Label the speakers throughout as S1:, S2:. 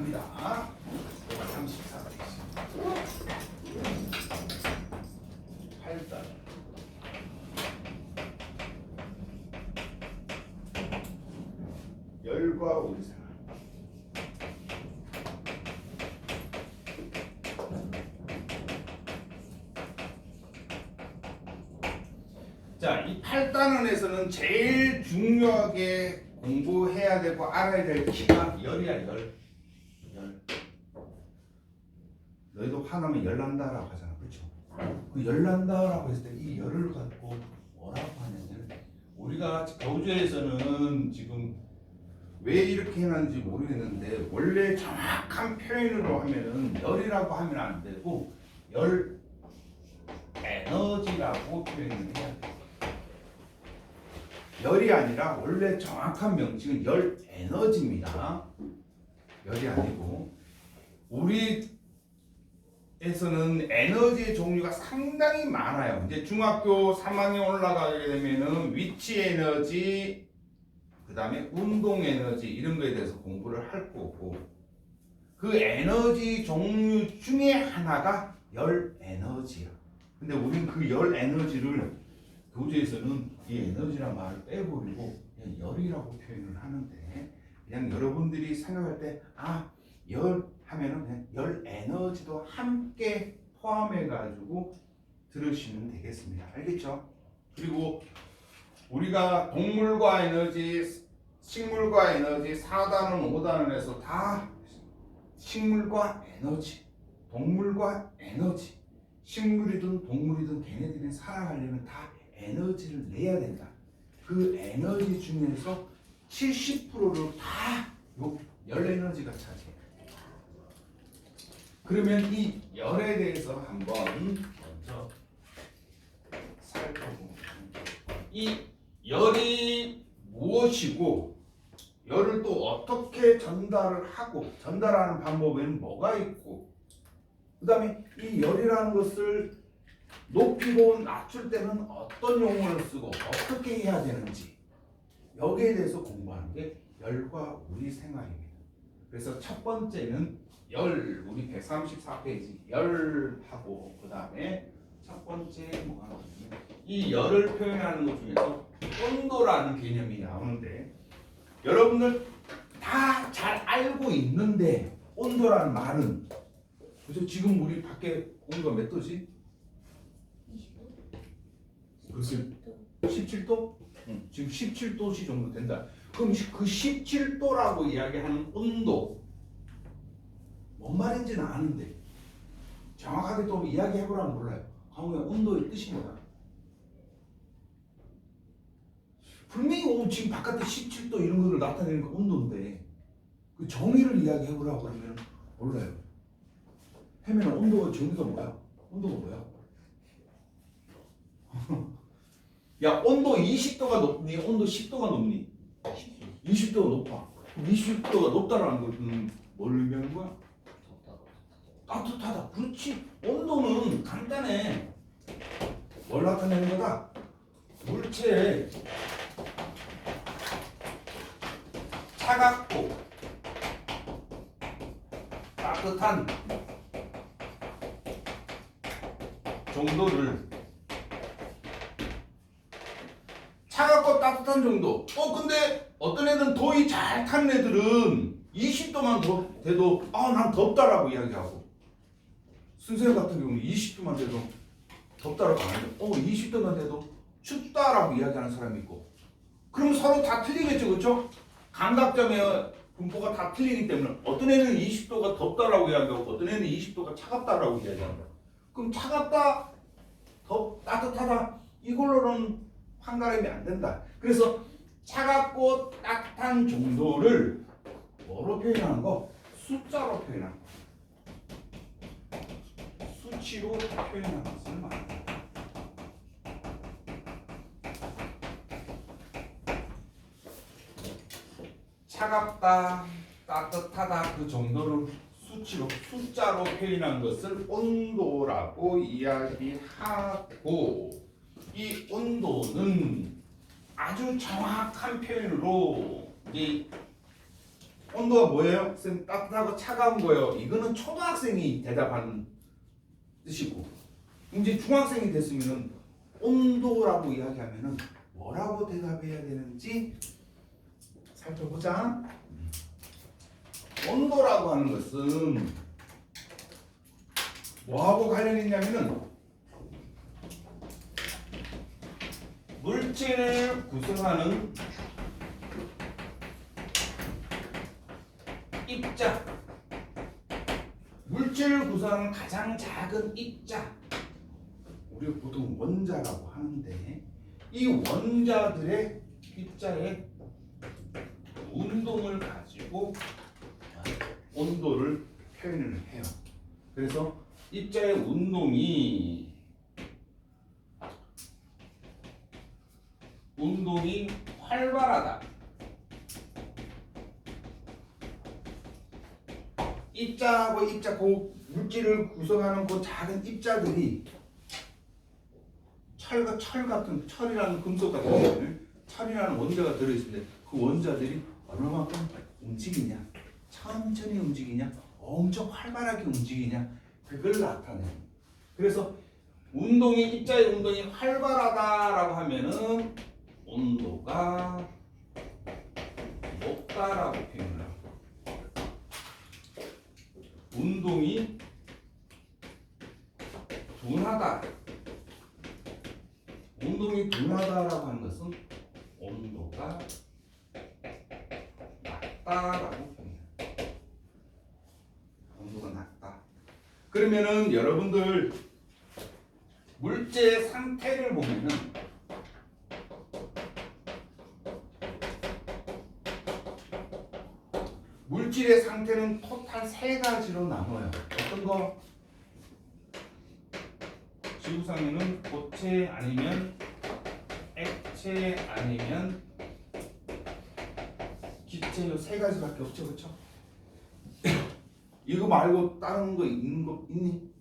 S1: 갑니다. 34페이지. 8단. 열과 우리 생활. 자, 이 8단원에서는 제일 중요하게 공부해야 되고 알아야 될 키가 열이야, 열. 너희도 화나면 열난다라고 하잖아, 그렇죠? 그 열난다라고 했을 때 이 열을 갖고 뭐라고 하냐면 우리가 교재에서는 지금 왜 이렇게 해놨는지 모르겠는데 원래 정확한 표현으로 하면은 열이라고 하면 안 되고 열 에너지라고 표현을 해야 돼. 열이 아니라 원래 정확한 명칭은 열 에너지입니다. 열이 아니고 우리에서는 에너지의 종류가 상당히 많아요. 이제 중학교 3학년 올라가게 되면은 위치 에너지, 그 다음에 운동 에너지 이런 거에 대해서 공부를 할 거고 그 에너지 종류 중에 하나가 열 에너지야. 근데 우리는 그 열 에너지를 교재에서는 이 에너지란 말을 빼버리고 그냥 열이라고 표현을 하는데 그냥 여러분들이 생각할 때 열 하면은 그냥 열 에너지도 함께 포함해 가지고 들으시면 되겠습니다. 알겠죠? 그리고 우리가 동물과 에너지, 식물과 에너지 4단원, 5단원에서 다 식물과 에너지, 동물과 에너지, 식물이든 동물이든 걔네들이 살아가려면 다 에너지를 내야 된다. 그 에너지 중에서 70%를 다 열 에너지가 차지해요. 그러면 이 열에 대해서 한번 먼저 살펴보면 이 열이 무엇이고 열을 또 어떻게 전달을 하고 전달하는 방법에는 뭐가 있고 그 다음에 이 열이라는 것을 높이고 낮출 때는 어떤 용어를 쓰고 어떻게 해야 되는지 여기에 대해서 공부하는 게 열과 우리 생활입니다. 그래서 첫 번째는 열, 우리 134페이지 열하고 그 다음에 첫 번째 뭐가 나오냐면 이 열을 표현하는 것 중에서 온도라는 개념이 나오는데 여러분들 다 잘 알고 있는데 온도라는 말은 그래서 지금 우리 밖에 온도가 몇 도지? 글쎄 17도? 지금 17도씨 정도 된다. 그럼 그 17도라고 이야기하는 온도 뭔 말인지는 아는데 정확하게 또 이야기해보라면 몰라요. 강우야 온도의 뜻이 뭐야? 분명히 지금 바깥에 17도 이런 거를 나타내는 게 온도인데 그 정의를 이야기해보라고 그러면 몰라요. 해면 온도의 정의가 뭐야? 온도가 뭐야? 야 온도 20도가 높니? 온도 10도가 높니? 20도가 높아. 20도가 높다라는 것은 뭘 의미하는 거야? 따뜻하다. 그렇지. 온도는 간단해. 뭘 나타내는 거다? 물체의 차갑고 따뜻한 정도를 차갑고 따뜻한 정도. 근데 어떤 애들은 더위 잘 타는 애들은 20도만 돼도 난 덥다라고 이야기하고 선생님 같은 경우는 20도만 돼도 덥다라고 안 해요. 20도만 돼도 춥다라고 이야기하는 사람이 있고 그럼 서로 다 틀리겠죠, 그렇죠? 감각점의 분포가 다 틀리기 때문에 어떤 애는 20도가 덥다라고 이야기하고 어떤 애는 20도가 차갑다라고 이야기한다. 그럼 차갑다, 따뜻하다 이걸로는 판가름이 안 된다. 그래서 차갑고 따뜻한 정도를 뭐로 표현하는 거? 숫자로 표현하는 거. 수치로 표현하는 것을 말합니다. 차갑다, 따뜻하다 그 정도를 수치로 숫자로 표현한 것을 온도라고 이야기하고 이 온도는 아주 정확한 표현으로 이 온도가 뭐예요? 쌤 따뜻하고 차가운 거예요. 이거는 초등학생이 대답하는 뜻이고 이제 중학생이 됐으면은 온도라고 이야기하면은 뭐라고 대답해야 되는지 살펴보자. 온도라고 하는 것은 뭐하고 관련이 있냐면은 물질을 구성하는 입자, 물질을 구성하는 가장 작은 입자, 우리가 보통 원자라고 하는데 이 원자들의 입자의 운동을 가지고 온도를 표현을 해요. 그래서 입자의 운동이 활발하다. 입자하고 입자, 그 물질을 구성하는 그 작은 입자들이 철 같은, 철이라는 금속 같은 경우는 철이라는 원자가 들어있는데 그 원자들이 얼마만큼 움직이냐, 천천히 움직이냐, 엄청 활발하게 움직이냐, 그걸 나타내요. 그래서 입자의 운동이 활발하다라고 하면은 온도가 높다라고 표현을 해요. 운동이 둔하다라고 하는 것은 온도가 낮다라고 표현해요. 온도가 낮다. 그러면은 여러분들 물질의 상태를 보면은 물질의 상태는 토탈 3가지로 나눠요. 어떤 거? 지구상에는 고체 아니면 액체 아니면 기체, 이 3가지밖에 없죠, 그렇죠? 이거 말고 다른 거 있니?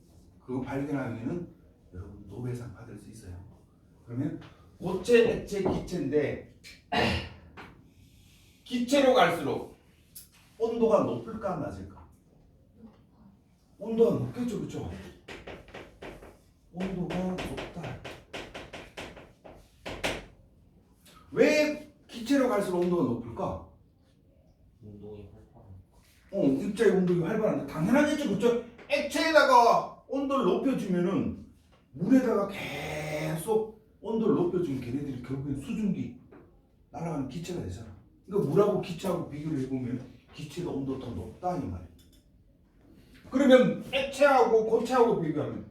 S1: 그거 발견하면은 여러분 노벨상 받을 수 있어요. 그러면 고체, 액체, 기체인데 기체로 갈수록 온도가 높을까 낮을까? 온도가 높겠죠, 그렇죠? 온도가 높다. 왜 기체로 갈수록 온도가 높을까?
S2: 운동이 활발하니까.
S1: 입자의 운동이 활발한데 당연하겠죠, 그렇죠? 액체에다가 온도를 높여주면은 물에다가 계속 온도를 높여주면 걔네들이 결국엔 수증기 날아가는 기체가 되잖아. 그러니까 물하고 기체하고 비교를 해보면 기체가 온도가 더 높다 이 말이에요. 그러면 액체하고 고체하고 비교하면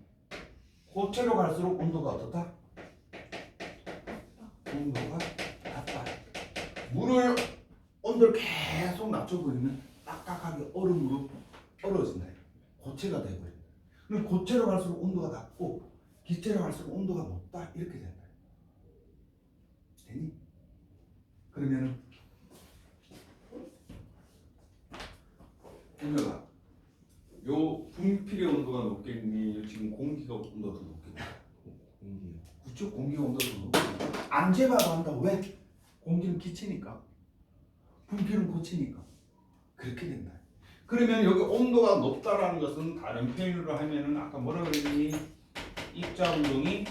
S1: 고체로 갈수록 온도가 어떻다? 온도가 낮다. 물을 온도를 계속 낮춰버리면 딱딱하게 얼음으로 얼어진다. 고체가 되고요. 그럼 고체로 갈수록 온도가 낮고 기체로 갈수록 온도가 높다 이렇게 된다. 되니? 그러면은 은혁아, 요 분필의 온도가 높겠니? 지금 공기가 온도가 더 높겠니?
S2: 공기요.
S1: 그쪽 공기가 온도가 더 높겠니? 안 재봐도 한다고. 왜? 공기는 기체니까, 분필은 고체니까 그렇게 된다. 그러면 여기 온도가 높다라는 것은 다른 표현으로 하면은 아까 뭐라 그랬니? 입자 운동이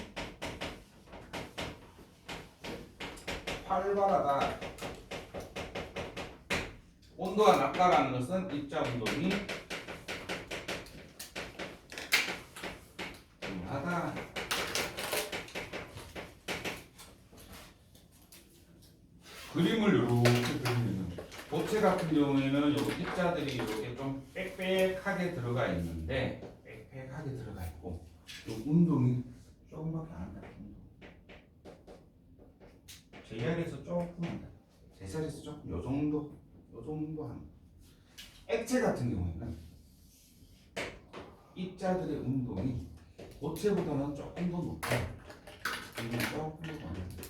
S1: 활발하다. 온도가 낮다라는 것은 입자 운동이 둔하다. 그림을 이렇게 그리면 고체 같은 경우에는 요 입자들이 이렇게 좀 빽빽하게 들어가 있는데 빽빽하게 들어가 있고 요 운동이 조금밖에 안 한다. JR에서 조금 한다. JR에서 조금 요 정도 하는. 액체 같은 경우에는 입자들의 운동이 고체보다는 조금 더 높다. 이건 조금 더 많은데,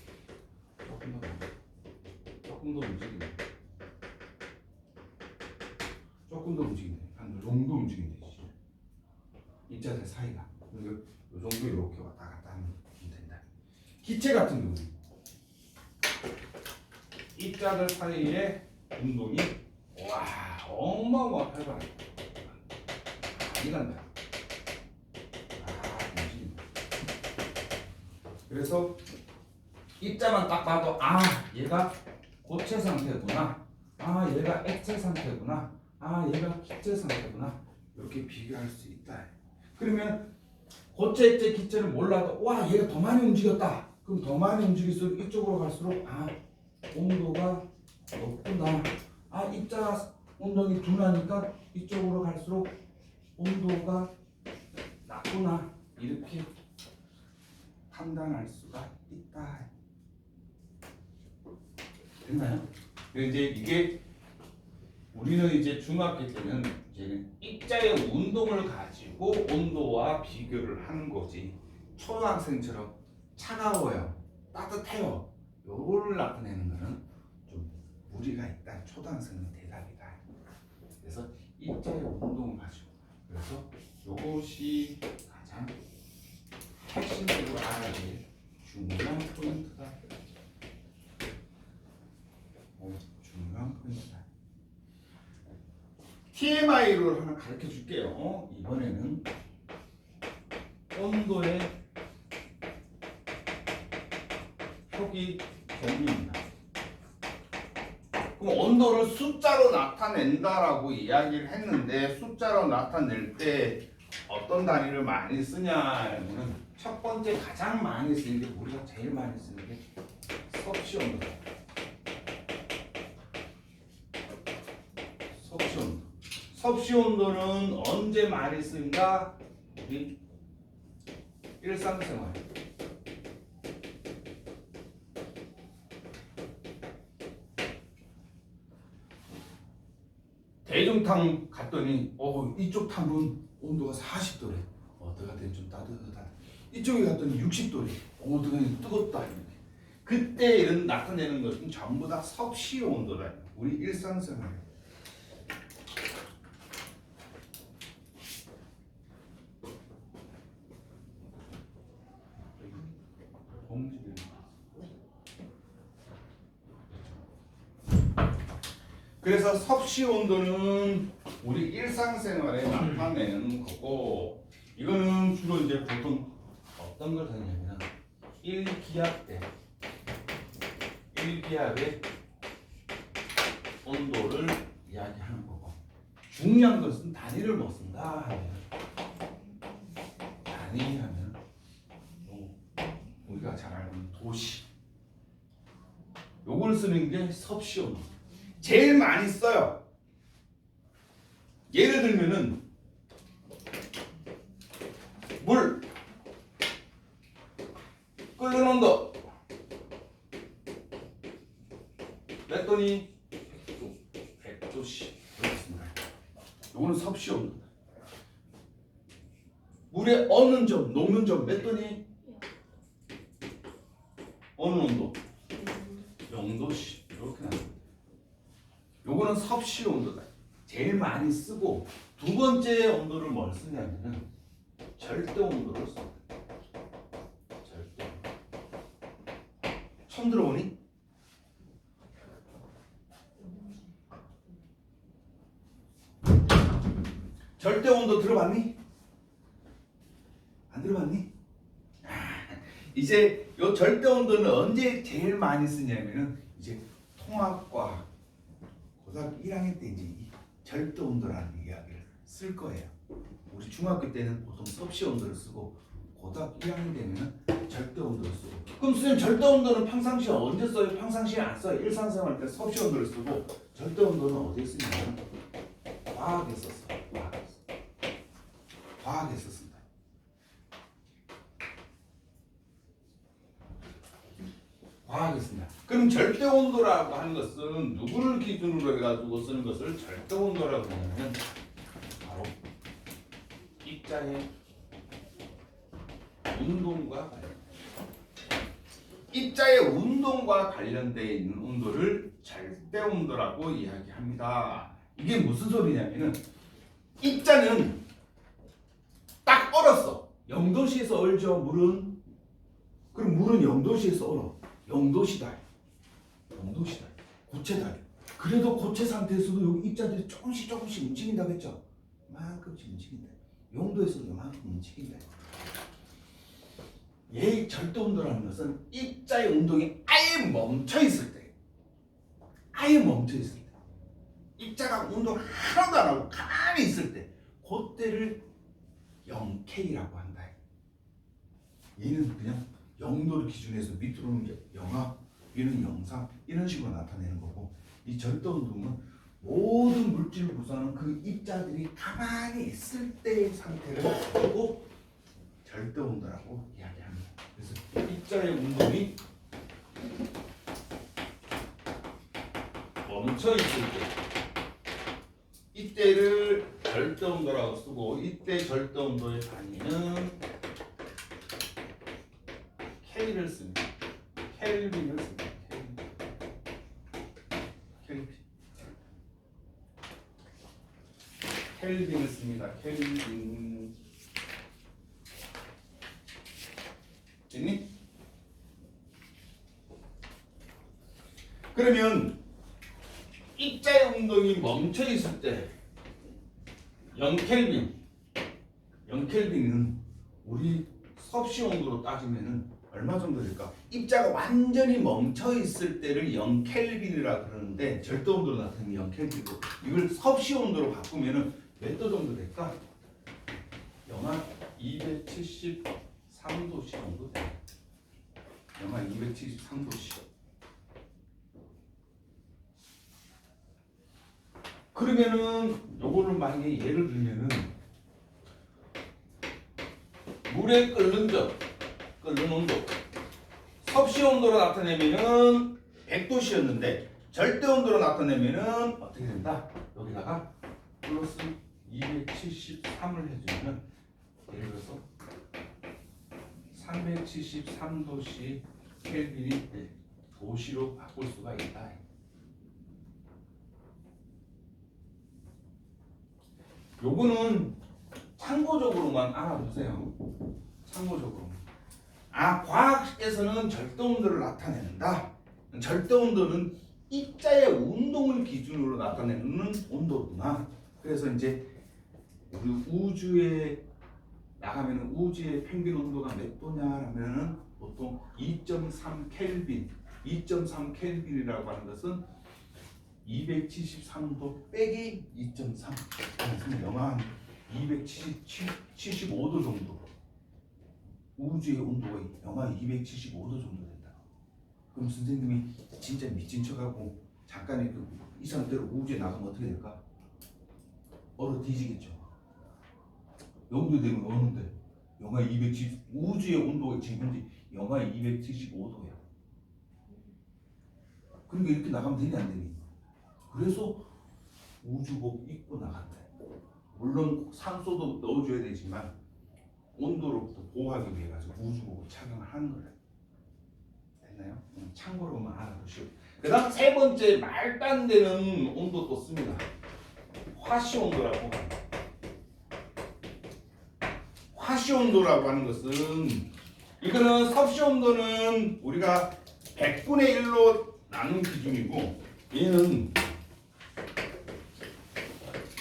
S1: 조금 더 움직이네. 조금 더 움직이네. 한 요 정도 움직이면 되지. 입자들 사이가. 그리고 요 정도 이렇게 왔다 갔다 하면 된다. 기체 같은 경우는 입자들 사이의 운동이 와 어마어마하게 활발해. 많이 간다. 움직인다. 그래서 입자만 딱 봐도 얘가 고체 상태구나. 얘가 액체 상태구나. 얘가 기체 상태구나. 이렇게 비교할 수 있다. 그러면 고체, 액체, 기체를 몰라도 얘가 더 많이 움직였다. 그럼 더 많이 움직일수록 이쪽으로 갈수록 온도가 높구나. 입자 운동이 둔하니까 이쪽으로 갈수록 온도가 낮구나. 이렇게 판단할 수가 있다. 됐나요? 이제 이게 우리는 이제 중학교 때는 이제 입자의 운동을 가지고 온도와 비교를 하는 거지. 초등학생처럼 차가워요, 따뜻해요, 요거를 나타내는 거는 좀 무리가 있다. 초등학생은 대답이다. 그래서 입자의 운동을 가지고, 그래서 요것이 가장 핵심적으로 알아야 될 중요한 포인트다. 중요한 포인트다. TMI를 하나 가르쳐 줄게요. 이번에는 온도의 표기 정리입니다. 그럼 온도를 숫자로 나타낸다라고 이야기를 했는데, 숫자로 나타낼 때 어떤 단위를 많이 쓰냐면은 첫 번째 가장 많이 쓰는 게, 우리가 제일 많이 쓰는 게 섭씨 온도다. 섭씨 온도. 섭씨 온도는 언제 많이 쓰는가? 우리 일상생활. 대중탕 갔더니 이쪽 탕은 온도가 40도래. 어떨 때는 좀 따뜻하다. 이쪽에 갔더니 60도래. 어떨 때는 뜨겁다. 이렇게. 그때 이런 나타내는 것은 전부 다 섭씨 온도다. 우리 일상생활. 그래서 섭씨 온도는 우리 일상생활에 나타내는 거고, 이거는 주로 이제 보통 어떤 걸 하냐면 1기압 때 1기압의 온도를 이야기하는 거고, 중요한 것은 단위를 못 쓴다 하면, 단위 하면 우리가 잘 알는 도시, 요걸 쓰는 게 섭씨 온도. 제일 많이 써요. 예를 들면은 물 끓는 온도 몇 도니? 100도씨. 그렇습니다. 요거는 섭씨 온도. 물의 어느 점, 녹는 점 몇 도니? 어느 온도? 0도씨. 이렇게 나옵니다. 요거는 섭씨 온도다. 제일 많이 쓰고, 두 번째 온도를 뭘 쓰냐면은 절대 온도를 씁니다. 절대. 처음 들어보니? 절대 온도 들어봤니? 안 들어봤니? 이제 요 절대 온도는 언제 제일 많이 쓰냐면은 이제 통합과학 고등학교 1학년 때 이제 이 절대 온도라는 이야기를 쓸 거예요. 우리 중학교 때는 보통 섭씨 온도를 쓰고, 고등학교 1학년 되면은 절대 온도를 쓰고. 그럼 선생님, 절대 온도는 평상시에 언제 써요? 평상시에 안 써요. 일상생활 때 섭씨 온도를 쓰고, 절대 온도는 어디에 쓰냐면 과학에 썼어요. 과학에 썼습니다. 과학에 씁니다. 그럼 절대 온도라고 하는 것은 누구를 기준으로 해가지고 쓰는 것을 절대 온도라고 하냐면 바로 입자의 운동과 입자의 운동과 관련되어 있는 온도를 절대 온도라고 이야기합니다. 이게 무슨 소리냐면은, 입자는 딱 얼었어. 0도씨에서 얼죠, 물은. 그럼 물은 0도씨에서 얼어. 0도씨다. 0도씨다. 고체다. 그래도 고체 상태에서도 여기 입자들이 조금씩 움직인다고 했죠. 이만큼씩 움직인다. 용도에서도 이만큼 움직인다. 얘 절대 온도라는 것은 입자의 운동이 아예 멈춰 있을 때, 입자가 운동 하나도 안 하고 가만히 있을 때, 그때를 0K라고 한다. 얘는 그냥 0도를 기준해서 밑으로는 영하, 위는 영상 이런 식으로 나타내는 거고, 이 절대 운동은 모든 물질을 구성하는 그 입자들이 가만히 있을 때의 상태를 보고 절대 온도라고 이야기합니다. 그래서 입자의 운동이 멈춰 있을 때, 이때를 절대 온도라고 쓰고, 이때 절대 온도의 단위는 K를 씁니다. 켈빈을 씁니다. 켈빈을 씁니다. 켈빈. 됐니? 그러면 입자의 운동이 멈춰 있을 때 0켈빈은 우리 섭씨 온도로 따지면은 얼마 정도 될까? 입자가 완전히 멈춰 있을 때를 0켈빈이라 그러는데 절대 온도로 나타내면 0켈빈이고, 이걸 섭씨 온도로 바꾸면은 몇 도 정도 될까? 영하 273도씨 정도 돼. 영하 273도씨. 그러면은 요거를 만약에 예를 들면은 물에 끓는 온도, 섭씨 온도로 나타내면은 100도씨였는데 절대 온도로 나타내면은 어떻게 된다? 여기다가 플러스 273을 해주면, 예를 들어서 373도씨 켈빈이 도시로 바꿀 수가 있다. 요거는 참고적으로만 알아두세요. 참고적으로. 과학에서는 절대 온도를 나타낸다. 절대 온도는 입자의 운동을 기준으로 나타내는 온도구나. 그래서 이제 우리 우주에 나가면은 우주의 평균 온도가 몇 도냐라면은 보통 2.3 켈빈, 2.3 켈빈이라고 하는 것은 273도 빼기 2.3, 그래서 영하 275도 정도. 우주의 온도가 영하 275도 정도 된다. 그럼 선생님이 진짜 미친 척하고 잠깐 이 상태로 우주에 나가면 어떻게 될까? 얼어 뒤지겠죠. 영도 되면 어는데 영하 270, 우주의 온도가 지금 현재 영하 275도야. 그러니까 이렇게 나가면 되니 안 되니? 그래서 우주복 입고 나간다. 물론 산소도 넣어줘야 되지만 온도로부터 보호하기 위해 가지고 우주복을 착용을 하는 거예요. 됐나요? 참고로만 알아두시고. 그 다음 세 번째 말도 안 되는 온도 또 씁니다. 화씨 온도라고 합니다. 화씨 온도라고 하는 것은, 이거는 섭씨 온도는 우리가 100분의 1로 나눈 기준이고, 얘는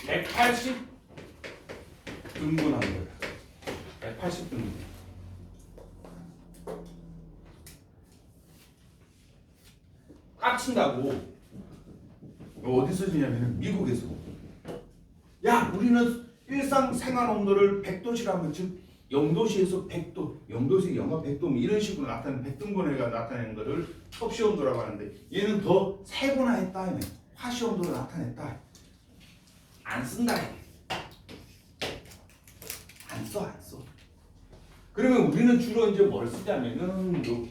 S1: 180 등분한 거예요. 180 등분. 깝친다고. 어디서 주냐면 미국에서. 야, 우리는 일상생활 온도를 100도시라면 즉 0도시에서 100도, 0도시 영하 100도 이런 식으로 나타내는 100등분해가 나타내는 것을 섭씨 온도라고 하는데, 얘는 더 세분화했다. 화씨 온도로 나타냈다. 안 쓴다. 안 써. 그러면 우리는 주로 이제 뭘 쓰냐면은 요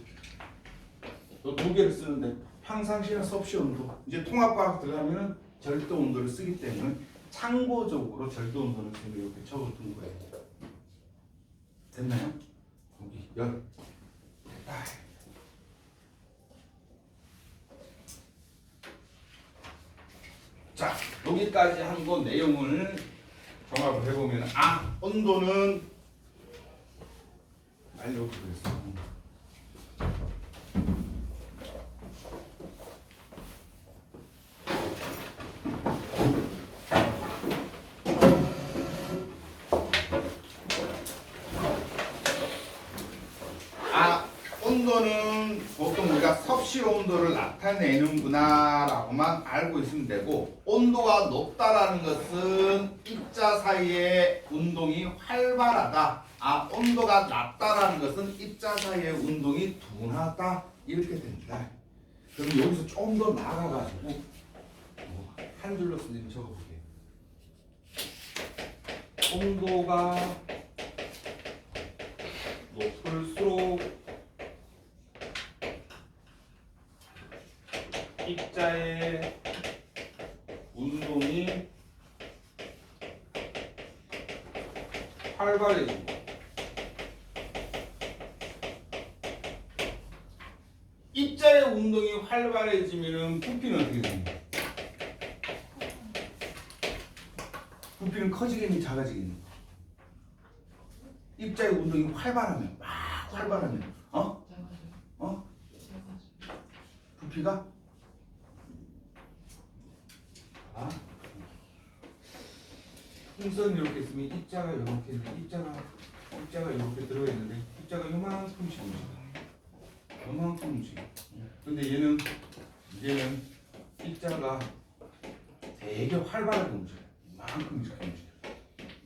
S1: 두 개를 쓰는데, 평상시나 섭씨 온도, 이제 통합과학 들어가면은 절대 온도를 쓰기 때문에 참고적으로 절대 온도는 지금 이렇게 적어둔 거예요. 됐나요? 여기 열. 됐다. 자, 여기까지 한 거 내용을 종합을 해보면, 온도는 알려드렸어. 온도를 나타내는구나라고만 알고 있으면 되고, 온도가 높다라는 것은 입자 사이의 운동이 활발하다. 아, 온도가 낮다라는 것은 입자 사이의 운동이 둔하다. 이렇게 됩니다. 그럼 여기서 좀 더 나아가가지고 한 줄로 선생님 적어볼게요. 온도가 높을수록 입자의 운동이 활발해지고, 입자의 운동이 활발해지면은 부피는 어떻게 됩니까? 부피는 커지겠니 작아지겠니? 입자의 운동이 활발하면, 막 활발하면 부피가 풍선 이렇게 있으면 입자가 이렇게 입자가 이렇게 들어가 있는데 입자가 요만큼씩 움직여. 요만큼씩. 근데 이제는 입자가 되게 활발하게 움직여. 이만큼 이렇게 움직여.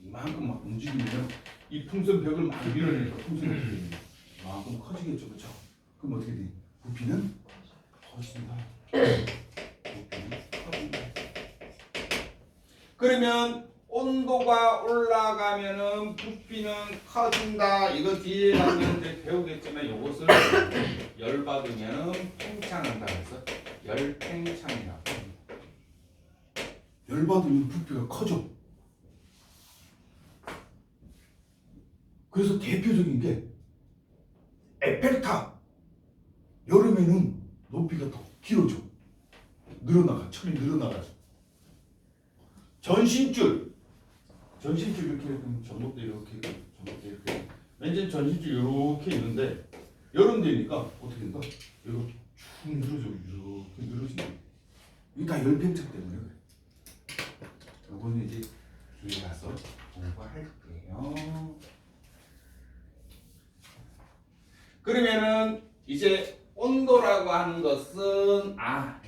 S1: 이만큼 막 움직이면 이 풍선 벽을 막 밀어내니까 풍선이 어떻게 되냐? 이만큼 커지겠죠, 그렇죠? 그럼 어떻게 돼? 부피는 커진다. 그러면 온도가 올라가면은 부피는 커진다. 이거 뒤에 가면 이제 배우겠지만 이것을 열 받으면 팽창한다. 그래서 열팽창이라고. 열 받으면 부피가 커져. 그래서 대표적인 게 에펠탑. 여름에는 높이가 더 길어져. 늘어나가. 철이 늘어나가죠. 전신줄 이렇게 되면 전봇대 이렇게 맨 전신줄 이렇게 있는데 여름 되니까 어떻게 된다? 이렇게 쭉 늘어져. 이렇게 늘어진다. 이게 다 열팽창 때문에 그래. 이거는 이제 뒤에 가서 공부할게요. 그러면은 이제 온도라고 하는 것은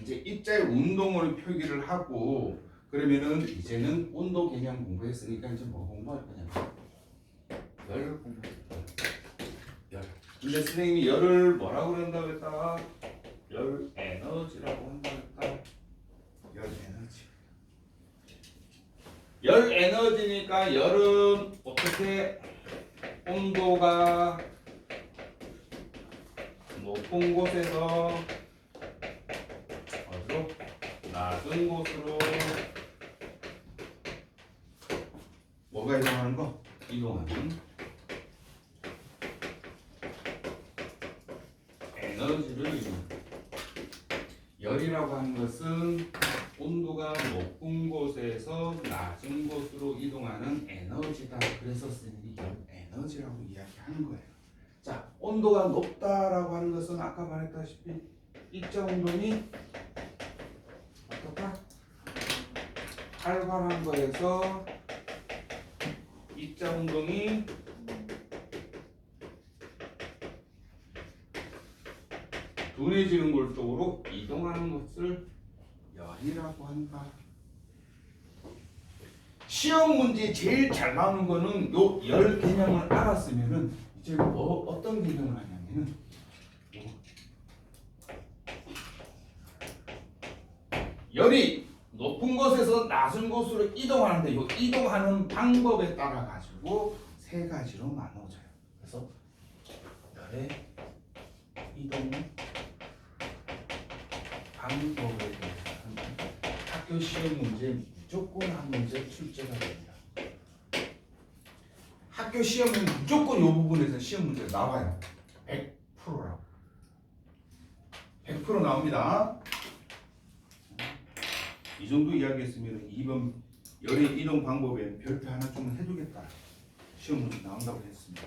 S1: 이제 입자의 운동을 표기를 하고, 그러면은 이제는 온도 개념 공부했으니까 이제 뭐 공부할 거냐면 열 공부할 거야. 열. 근데 선생님이 열을 뭐라고 그런다고 했다? 열 에너지라고 한다고 했다. 열 에너지. 열 에너지니까 열은 어떻게 온도가 높은 곳에서 어디로? 낮은 곳으로 뭐가 이동하는 거? 이동하는 에너지를 이동한다. 열이라고 하는 것은 온도가 높은 곳에서 낮은 곳으로 이동하는 에너지다. 그래서 선생님이 열 에너지라고 이야기하는 거예요. 자, 온도가 높다라고 하는 것은 아까 말했다시피 입자 운동이 어떻다? 활발한 거에서 입자 운동이 둔해지는 곳 쪽으로 이동하는 것을 열이라고 한다. 시험 문제 제일 잘 나오는 거는 요 열 개념을 알았으면은 이제 어떤 개념을 하냐면은 열이 높은 곳에서 낮은 곳으로 이동하는데 이 이동하는 방법에 따라 가지고 세 가지로 나눠져요. 그래서 열의 이동 방법에 대해서는 학교 시험 문제 무조건 한 문제 출제가 됩니다. 학교 시험은 무조건 이 부분에서 시험 문제가 나와요. 100%라고. 100% 나옵니다. 이 정도 이야기했으면 2번 열의 이동 방법에 별표 하나 좀 해두겠다. 시험 문제 나온다고 했습니다.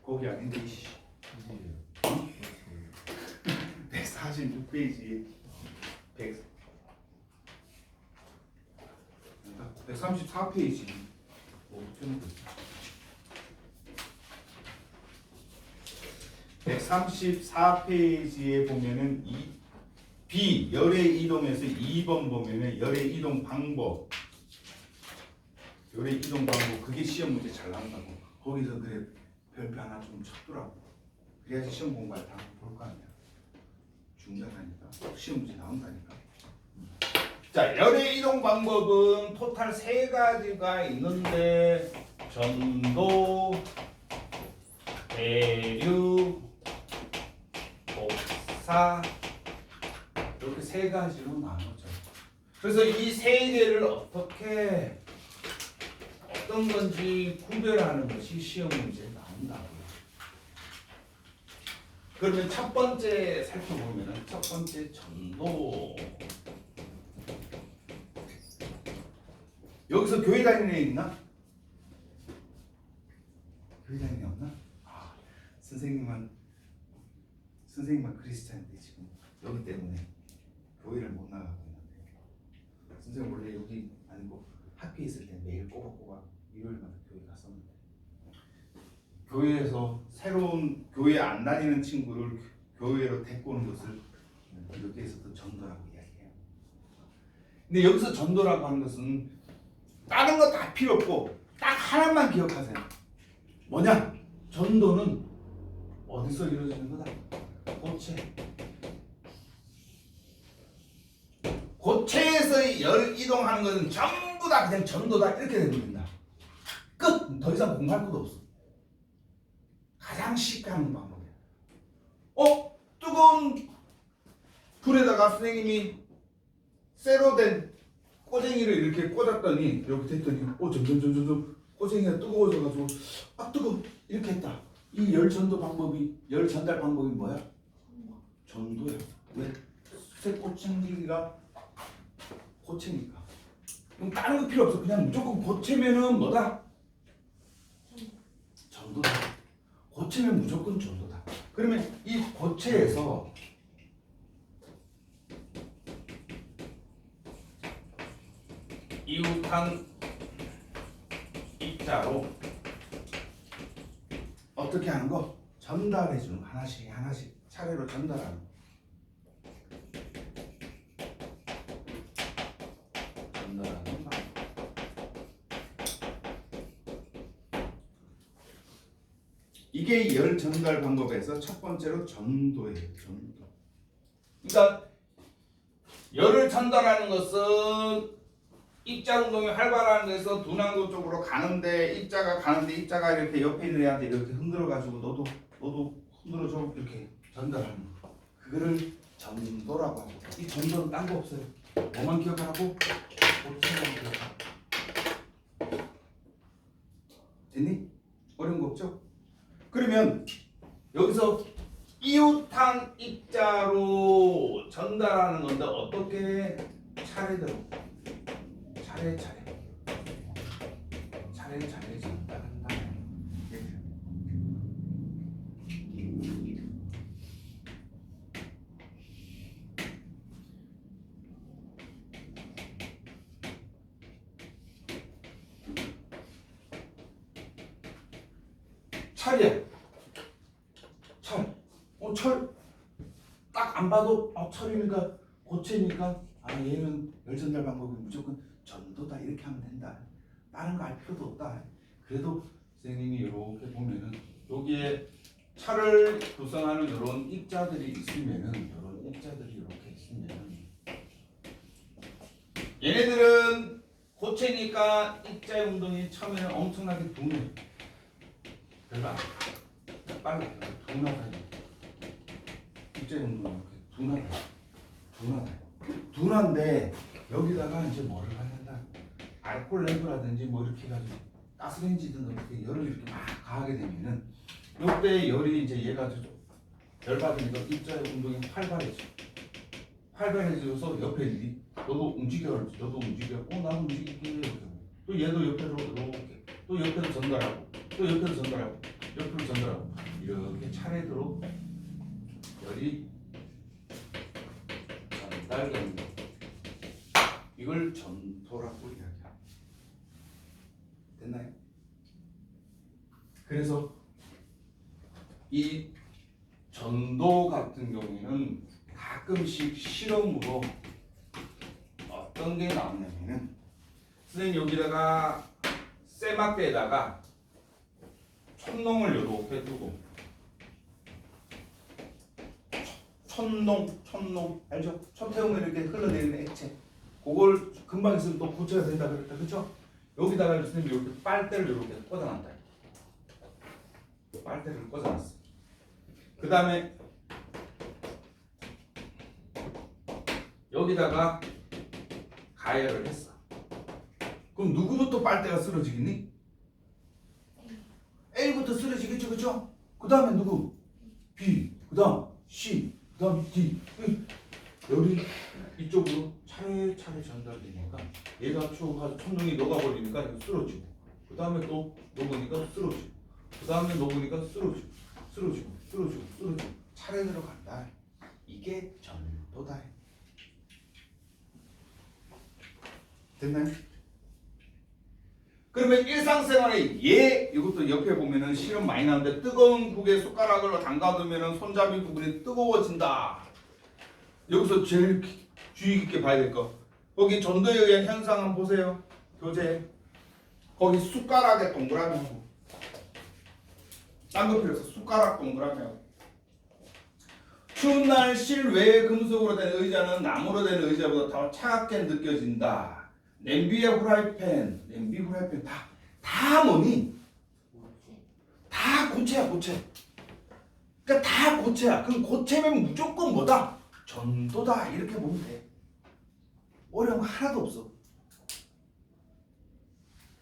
S1: 거기 아닌데 이씨. 146페이지 134페이지 134 134페이지에 보면은 이 B 열의 이동에서 2번 보면은 열의 이동 방법 그게 시험 문제 잘 나온다고. 거기서 그래 별표 하나 좀 쳤더라고. 그래야지 시험 공부할 다 볼 거 아니야. 중요하다니까. 시험 문제 나온다니까. 자, 열의 이동 방법은 토탈 3가지가 있는데 전도, 대류, 복사 이렇게 3가지로 나누죠. 그래서 이 3개를 어떤 건지 구별하는 것이 시험 문제에 나온다고요. 그러면 첫 번째 살펴보면 첫 번째 전도. 여기서 교회 다니는 애 있나? 교회 다니는 애 없나? 선생님만 크리스찬인데 지금 여기 때문에 교회를 못 나가고 있는데 선생님 원래 여기 아니고 학교에 있을 때 매일 꼬박꼬박 일요일마다 교회 갔었는데 교회에서 새로운 교회 안 다니는 친구를 교회로 데리고 오는 것을 여기에서도 전도라고 이야기해요. 근데 여기서 전도라고 하는 것은 다른 거 다 필요 없고 딱 하나만 기억하세요. 뭐냐? 전도는 어디서 이루어지는 거다? 고체에서 열 이동하는 것은 전부 다 그냥 전도다 이렇게 됩니다. 끝! 더 이상 공부할 것도 없어. 가장 쉽게 하는 방법이야. 뜨거운 불에다가 선생님이 쇠로 된 꼬쟁이를 이렇게 꽂았더니 이렇게 됐더니 점점 꼬쟁이가 뜨거워져가지고 뜨거워 이렇게 했다. 이 열 전달 방법이 뭐야? 전도야. 왜? 쇠 꼬챙이가 고체니까. 그럼 다른 거 필요 없어. 그냥 무조건 고체면은 뭐다? 전도다. 고체면 무조건 전도다. 그러면 이 고체에서 이웃한 입자로 어떻게 하는 거? 전달해 주는 거. 하나씩 차례로 전달하는 거. 전달하는 거. 이게 열 전달 방법에서 첫 번째로 전도예요. 전도. 그러니까 열을 전달하는 것은 입자 운동이 활발한 데서 둔항도 쪽으로 가는데 입자가 이렇게 옆에 있는 애한테 이렇게 흔들어 가지고 너도 흔들어줘 이렇게 전달하는 거. 그거를 전도라고 하죠. 이 전도는 딴 거 없어요. 뭐만 기억하라고? 고체만 기억하고. 됐니? 어려운 거 없죠? 그러면 여기서 이웃한 입자로 전달하는 건데 어떻게 차례대로 차례 전달한다. 철이야. 철 딱 안 봐도 철이니까 고체니까 얘는 열 전달 방법이 무조건 전도다 이렇게 하면 된다. 다른 거 알 필요도 없다. 그래도 선생님이 이렇게 보면은 여기에 철을 구성하는 이런 입자들이 있으면은 얘네들은 고체니까 입자의 운동이 처음에는 엄청나게 둔해. 별로 안 빨리 둔하다. 입자의 운동이 이렇게 둔한데 여기다가 이제 뭐를 하는다. 알코올 램프라든지 뭐 이렇게 해가지고 가스레인지든 이렇게 열을 이렇게 막 가하게 되면은 이때 열이 이제 얘가 열 받으니까 입자의 운동이 활발해져서 옆에 일이 너도 움직여 나도 움직일게 또 얘도 옆으로 이렇게 또 옆에로 전달하고 또 옆에로 전달하고 이렇게 차례대로 열이 전달됩니다. 이걸 전도라고 이야기합니다. 됐나요? 그래서 이 전도 같은 경우에는 가끔씩 실험으로 어떤 게 나오냐면은 선생님 여기다가 쇠막대에다가 촛농을 이렇게 두고 촛농 알죠? 촛 태우면 이렇게 흘러내리는 액체 그걸 금방 있으면 또 고쳐야 된다 그랬다 그렇죠? 여기다가 선생님 이렇게 빨대를 이렇게 꽂아놨다 빨대를 꽂아놨어 그 다음에 여기다가 가열을 했어 그럼 누구부터 빨대가 쓰러지겠니? A부터 쓰러지겠죠 그쵸? 그 다음에 누구? B 그 다음 C 그 다음 D 여기 이쪽으로 차례차례 전달되니까 얘가 쭉 가서 천둥이 녹아버리니까 쓰러지고 그 다음에 또 녹으니까 쓰러지고 그 다음에 녹으니까 쓰러지고 차례대로 간다 이게 전도다 됐나요? 그러면 일상생활에 이것도 옆에 보면은 실험 많이 나오는데 뜨거운 국에 숟가락을 담가두면은 손잡이 부분이 뜨거워진다. 여기서 제일 주의 깊게 봐야 될 거. 거기 전도에 의한 현상 한번 보세요. 교재. 거기 숟가락에 동그라미 하고. 딴 거 필요 없어. 숟가락 동그라미 하고. 추운 날 실외 금속으로 된 의자는 나무로 된 의자보다 더 차갑게 느껴진다. 냄비에 후라이팬 다 뭐니? 다 고체야 고체. 그러니까 다 고체야. 그럼 고체면 무조건 뭐다? 전도다 이렇게 보면 돼. 어려운 거 하나도 없어.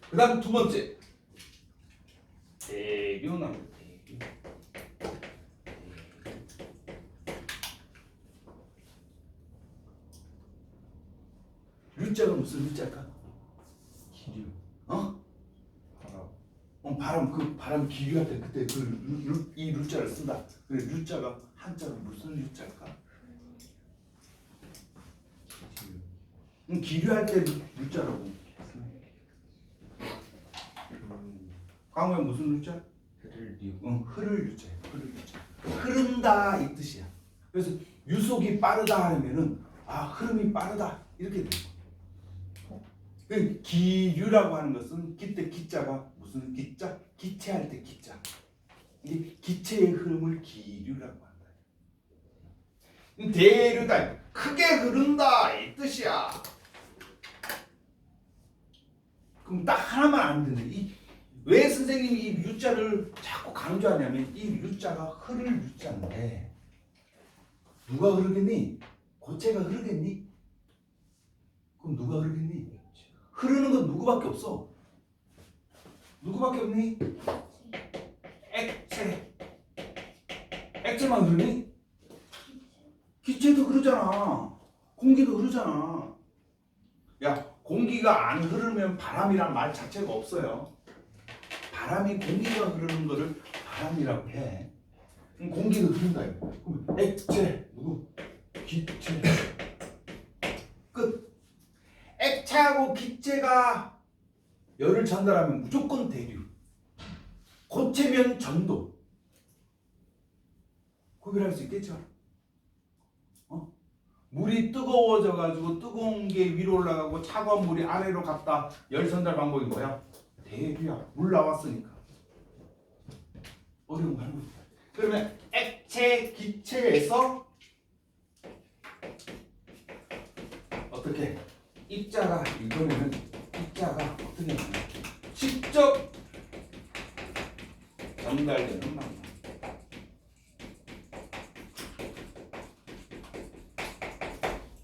S1: 그 다음 두 번째 대교 나옵니다. 류자가 무슨 류자일까?
S2: 기류.
S1: 어?
S2: 바람.
S1: 바람 그 바람 기류할 때 그때 이 류자를 쓴다. 그래 류자가 한자로 무슨 류자일까? 기류할 때 류자라고. 강우야 무슨 류자?
S2: 흐를류.
S1: 흐를 류자야. 흐를 류자. 흐른다 이 뜻이야. 그래서 유속이 빠르다 하면은 흐름이 빠르다 이렇게 돼. 그 기류라고 하는 것은 기때 기자가 무슨 기자? 기체할 때 기자. 이게 기체의 흐름을 기류라고 한다. 대류다. 크게 흐른다 이 뜻이야. 그럼 딱 하나만 안 되네. 왜 선생님이 이 류자를 자꾸 강조하냐면 이 류자가 흐를 류자인데 누가 흐르겠니? 고체가 흐르겠니? 그럼 누가 흐르겠니? 흐르는 건 누구밖에 없어. 누구밖에 없니? 액체만 흐르니? 기체도 흐르잖아. 공기도 흐르잖아. 야, 공기가 안 흐르면 바람이란 말 자체가 없어요. 바람이 공기가 흐르는 거를 바람이라고 해. 그럼 공기도 흐른다. 그럼 액체, 누구? 기체. 끝. 액체하고 기체가 열을 전달하면 무조건 대류. 고체면 전도. 구별할 수 있겠죠? 물이 뜨거워져 가지고 뜨거운 게 위로 올라가고 차가운 물이 아래로 갔다. 열 전달 방법이 뭐야? 대류야. 물 나왔으니까. 어려운 거 하는 거야. 그러면 액체, 기체에서 어떻게? 입자가 이번에는 입자가 어떻게 하냐? 직접 전달되는 방법.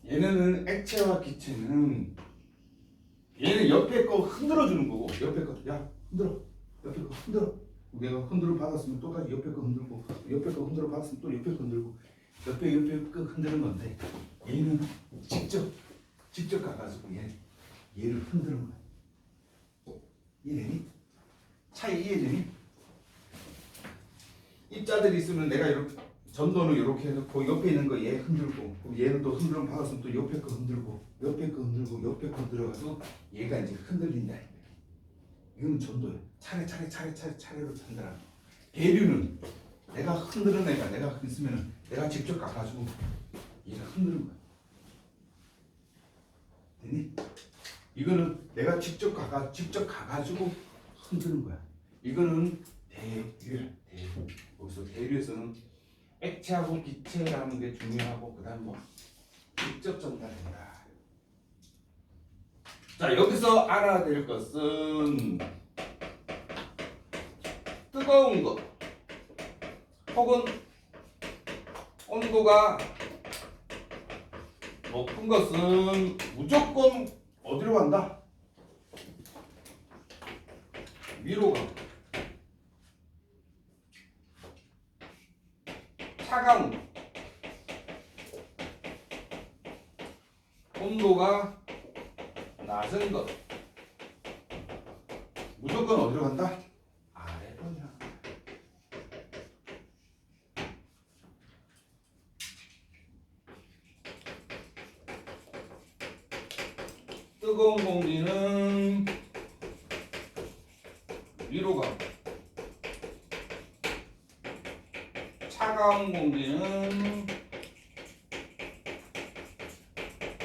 S1: 얘네는 액체와 기체는 얘는 옆에 거 흔들어 주는 거고 옆에 거 야 흔들어 옆에 거 흔들어 내가 흔들어 받았으면 똑같이 옆에 거 흔들고 옆에 거 흔들어 받았으면 또 옆에 거 흔들고 옆에 거 흔드는 건데 얘는 직접 가가지고 얘를 흔드는 거야. 이해되니? 차이 이해되니? 입자들이 있으면 내가 이렇게 전도는 이렇게 해놓고 옆에 있는 거 얘 흔들고 그럼 얘는 또 흔들어 받았으면 또 옆에 거 흔들고 옆에 거 흔들고 옆에 거 흔들어가지고 얘가 이제 흔들린다. 이건 전도야. 차례로 전달하는 거. 대류는 내가 흔드는 애가 내가 있으면 내가 직접 가가지고 얘가 흔드는 거야. 됐니? 이거는 내가 직접 가가지고 흔드는 거야. 이거는 대류. 여기서 대류에서는 액체하고 기체라는 게 중요하고 그다음 뭐 직접 전달된다. 자, 여기서 알아야 될 것은 뜨거운 것 혹은 온도가 높은 것은 무조건 어디로 간다? 위로 가. 차가운 것, 온도가 낮은 것 무조건 어디로 간다? 아래로 향한다. 뜨거운 공기는 위로 가고 차가운 공기는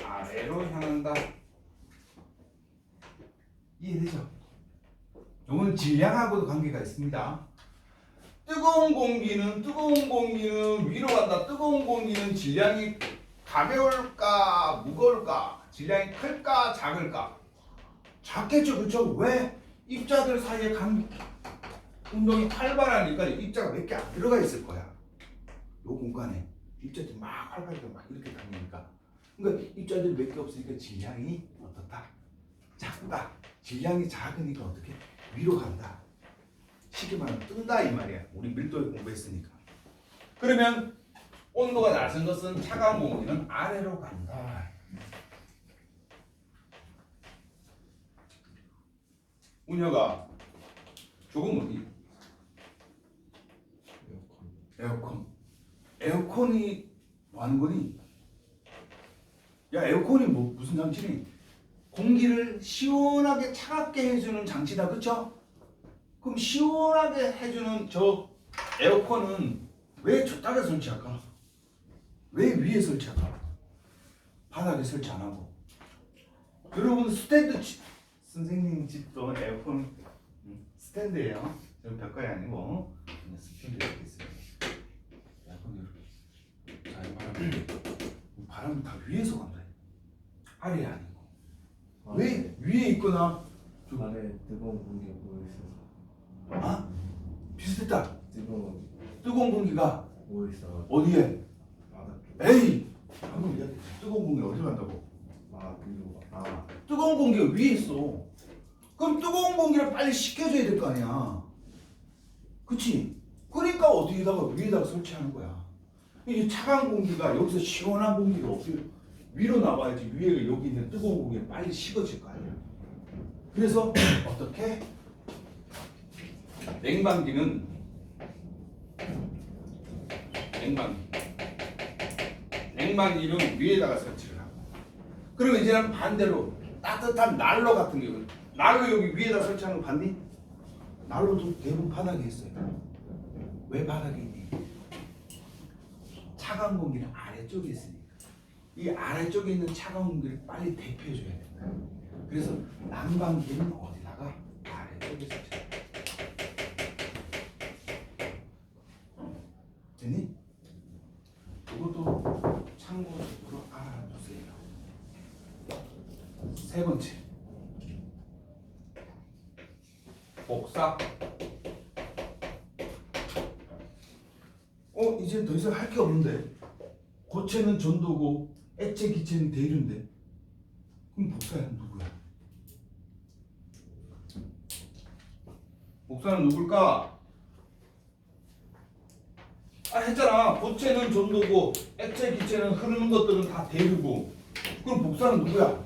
S1: 아래로 향한다. 이해되죠? 이건 질량하고도 관계가 있습니다. 뜨거운 공기는 위로 간다. 뜨거운 공기는 질량이 가벼울까 무거울까? 질량이 클까 작을까? 작겠죠, 그렇죠? 왜? 입자들 사이에 운동이 활발하니까 입자가 몇 개 안 들어가 있을 거야. 요 공간에 입자들이 막 활발하게 막 이렇게 다니니까. 그러니까 입자들이 몇 개 없으니까 질량이 어떻다? 작다. 질량이 작으니까 어떻게? 위로 간다. 쉽게 말하면 뜬다 이 말이야. 우리 밀도에 공부했으니까. 그러면 온도가 낮은 것은 차가운 공기는 아래로 간다. 운여가 조금 어디? 에어컨이 뭐 하는 거니? 야, 에어컨이 뭐 무슨 장치니? 공기를 시원하게 차갑게 해주는 장치다, 그쵸? 그럼 시원하게 해주는 저 에어컨은 왜 저쪽에 설치할까? 왜 위에 설치할까? 바닥에 설치 안 하고. 여러분 스탠드 선생님 집도 에어컨 스탠드예요. 저는 벽걸이 아니고 그냥 스탠드 이렇게 있어요. 에어컨 이렇게. 자, 바람이 다 위에서 간다. 아래 아니고. 왜 위에 있거나
S2: 안에 뜨거운 공기가 모여있어서.
S1: 아? 비슷했다.
S2: 뜨거운
S1: 공기가
S2: 모여있어.
S1: 어디에?
S2: 바닥 쪽.
S1: 에이! 방금 얘기했지. 뜨거운 공기가 어디로 간다고?
S2: 위로 가.
S1: 뜨거운 공기가 위에 있어. 그럼 뜨거운 공기를 빨리 식혀줘야 될 거 아니야. 그치? 그러니까 어디에다가 위에다가 설치하는 거야. 이 차가운 공기가 여기서 시원한 공기가 위로 나와야지. 위에 여기 있는 뜨거운 공기가 빨리 식어질 거 아니야. 그래서 어떻게? 냉방기는 냉방기는 위에다가 설치를 하고. 그러면 이제는 반대로 따뜻한 난로 같은 경우는 난로 여기 위에다 설치하는 거 봤니? 난로도 대부분 바닥에 있어요. 왜 바닥에 있니? 차가운 공기는 아래쪽에 있으니까. 이 아래쪽에 있는 차가운 공기를 빨리 대표해줘야 된다. 그래서 난방기는 어디다가? 아래쪽에 설치한다. 되니? 이것도 참고적으로 알아두세요. 세 번째, 복사. 이제 더 이상 할 게 없는데 고체는 전도고 액체 기체는 대류인데 그럼 복사는 누구야? 복사는 누굴까? 했잖아. 고체는 전도고 액체 기체는 흐르는 것들은 다 대류고. 그럼 복사는 누구야?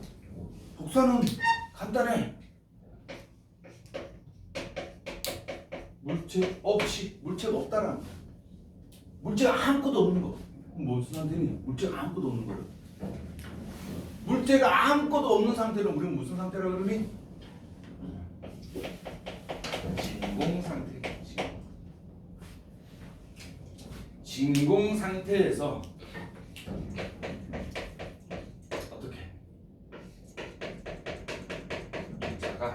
S1: 복사는 간단해. 물체가 없다라는 거야. 물체가 아무것도 없는 거. 그럼 무슨 상태니? 물체가 아무것도 없는 거야. 물체가 아무것도 없는 상태를 우리는 무슨 상태라고 그러니? 진공 상태겠지. 진공 상태에서 어떻게 자가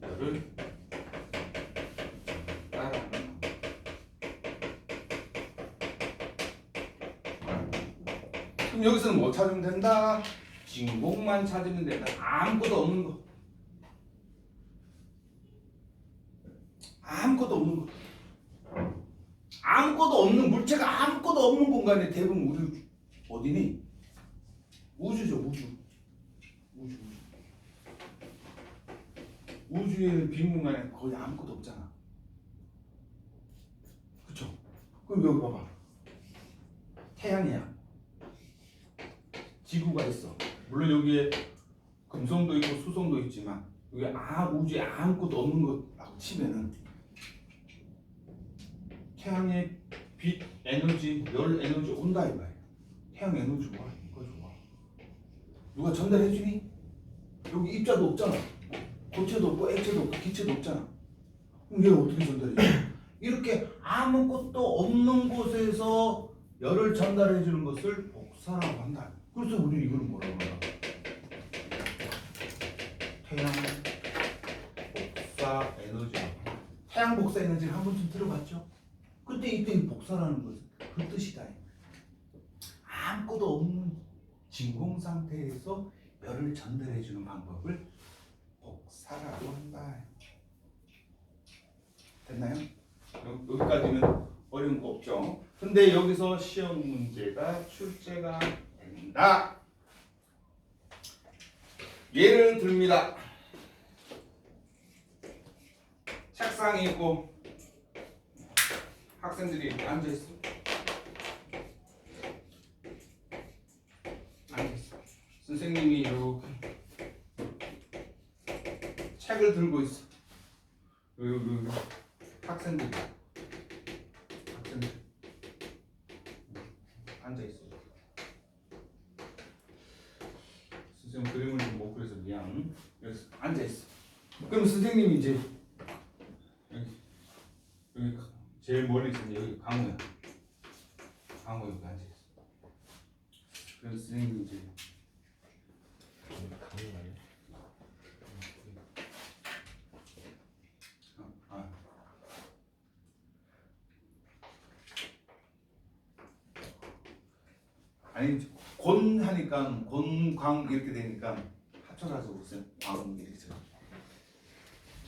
S1: 열을 따라하는 그럼 여기서는 뭐 찾으면 된다? 진공만 찾으면 된다. 아무것도 없는 거. 아무것도 없는 거. 아무것도 없는 물체가 아무것도 없는 공간에 대부분 우주 어디니? 우주죠, 우주. 우주에는 빈 공간에 거의 아무것도 없잖아. 그쵸? 그럼 여기 봐봐. 태양이야. 지구가 있어. 물론 여기에 금성도 있고 수성도 있지만 여기 우주에 아무것도 없는 것라고 치면은 태양의 빛 에너지, 열 에너지 온다 이 말이야. 태양 에너지 와, 이거 좋아. 누가 전달해 주니? 여기 입자도 없잖아. 고체도 없고 액체도 없고 기체도 없잖아. 그럼 얘를 어떻게 전달해 줘? 이렇게 아무것도 없는 곳에서 열을 전달해 주는 것을 복사라고 한다. 그래서 우리 이걸 뭐라고 하나? 태양 복사 에너지라고. 태양 복사 에너지를 한 번쯤 들어봤죠? 그때 이때 복사라는 것은 그 뜻이다. 아무것도 없는 진공 상태에서 열을 전달해 주는 방법을 복사라고 한다. 됐나요? 여기까지는 어려운 거 없죠? 근데 여기서 시험 문제가 출제가 된다. 예를 듭니다. 책상이 있고 학생들이 이렇게 앉아있어. 앉아있어. 선생님이 이렇게 책을 들고 있어. 여기 학생들 앉아있어. 선생님 그림을 좀 못 그려서 미안. 여기서 앉아있어. 그럼 선생님이 이제 여기 제일 멀리 있는 여기 강호야. 강호 여기 앉아있어. 그래서 선생님이 이제 아니 곤 하니까 곤광 이렇게 되니까 합쳐가서 무슨 광 이렇게 써.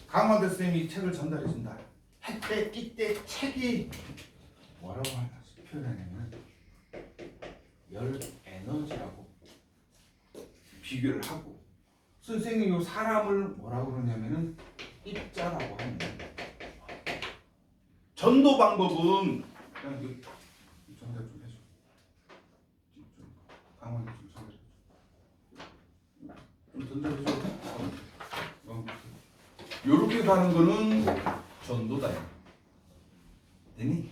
S1: 강화대 선생님이 책을 전달해 준다. 이때 책이 뭐라고 표현하냐면 열 에너지라고 비교를 하고 선생님이 사람을 뭐라고 그러냐면은 입자라고 합니다. 전도 방법은 그냥 전달 좀 해줘. 강화대 좀 전달해 줘. 요렇게 가는 거는 전도다. 되니?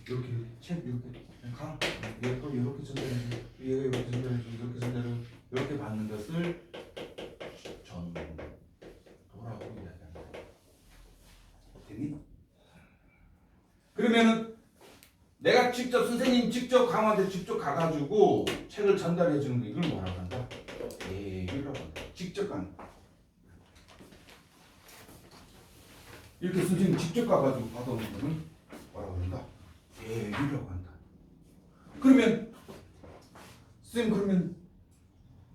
S1: 이렇게 책 이렇게 가. 얘가 이렇게 전달해줘. 얘가 이렇게 전달해줘. 이렇게 전달해줘. 이렇게 받는 것을 전도라고 이야기한다. 되니? 그러면은 내가 직접 선생님 직접 강화대 직접 가가지고 책을 전달해 주는 거 이걸 뭐라고 한다? 예유라고 한다. 직접 가는. 이렇게 선생님 직접 가가지고 받아오는 거는 뭐라고 한다? 예유라고 한다. 그러면 선생님 그러면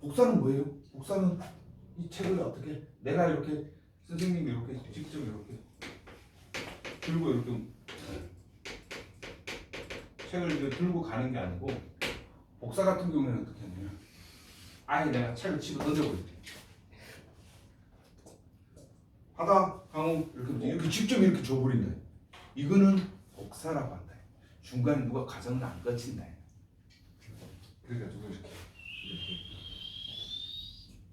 S1: 복사는 뭐예요? 복사는 이 책을 어떻게 내가 이렇게 선생님이 이렇게 직접 이렇게 들고 이렇게 책을 이제 들고 가는 게 아니고 복사 같은 경우에는 어떻게 하냐면 아예 내가 책을 집어 던져버릴게. 하다 강호 이렇게 직접 이렇게 줘버린다. 이거는 복사라고 한다. 중간에 누가 과정을 안 거친다. 그래가지고 이렇게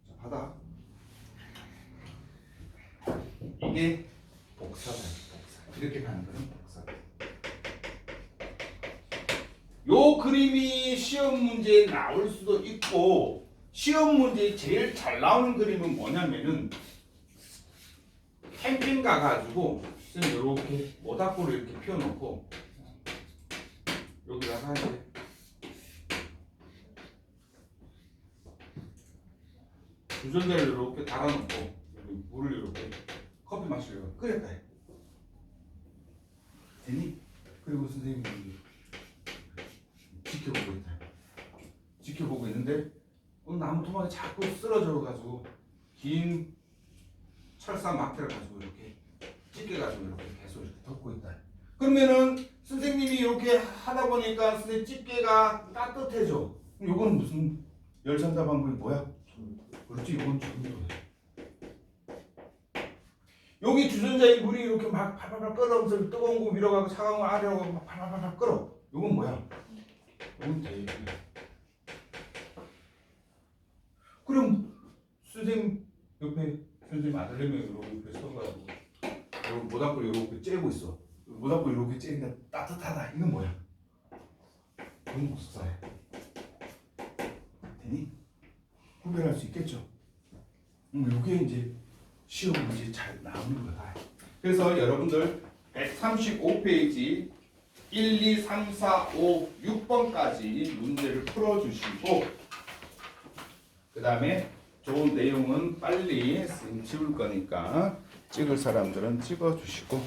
S1: 자, 하다 이게 복사다. 복사. 이렇게 가는 거는 복사다. 요 그림이 시험 문제에 나올 수도 있고 시험 문제에 제일 잘 나오는 그림은 뭐냐면은 캠핑 가가지고 선생님 이렇게 모닥불을 이렇게 피워놓고 여기다가 이제 주전자를 이렇게 달아놓고 여기 물을 이렇게 커피 마시려고 끓였다 해. 되니? 그리고 선생님이 지켜보고 있다. 지켜보고 있는데 나무 토막이 자꾸 쓰러져가지고 긴 철사 막대를 가지고 이렇게 찢겨가지고 이렇게 계속 이렇게 덮고 있다. 그러면은 선생님이 이렇게 하다 보니까 선생님 집게가 따뜻해져. 그럼 이건 무슨 열전자 방법이 뭐야? 그렇지, 이건 전도야. 여기 주전자에 물이 이렇게 막 팔팔팔 끓어오면서 뜨거운 거 위로 가고 차가운 거 아래로 가고 막 팔팔팔 끓어. 이건 뭐야? 이건 대기야. 그럼 선생님 옆에 선생님 아들내미 이렇게 서가지고 여기 모닥불 이렇게 쬐고 있어. 모닥불 이렇게 쬐니까 따뜻하다. 이건 뭐야? 이건 목사야. 되니? 구별할 수 있겠죠? 이게 이제 시험 문제 잘 나오는 거다. 그래서 여러분들 135페이지 1, 2, 3, 4, 5, 6번까지 문제를 풀어주시고 그 다음에 좋은 내용은 빨리 쌤 지울 거니까 찍을 사람들은 찍어주시고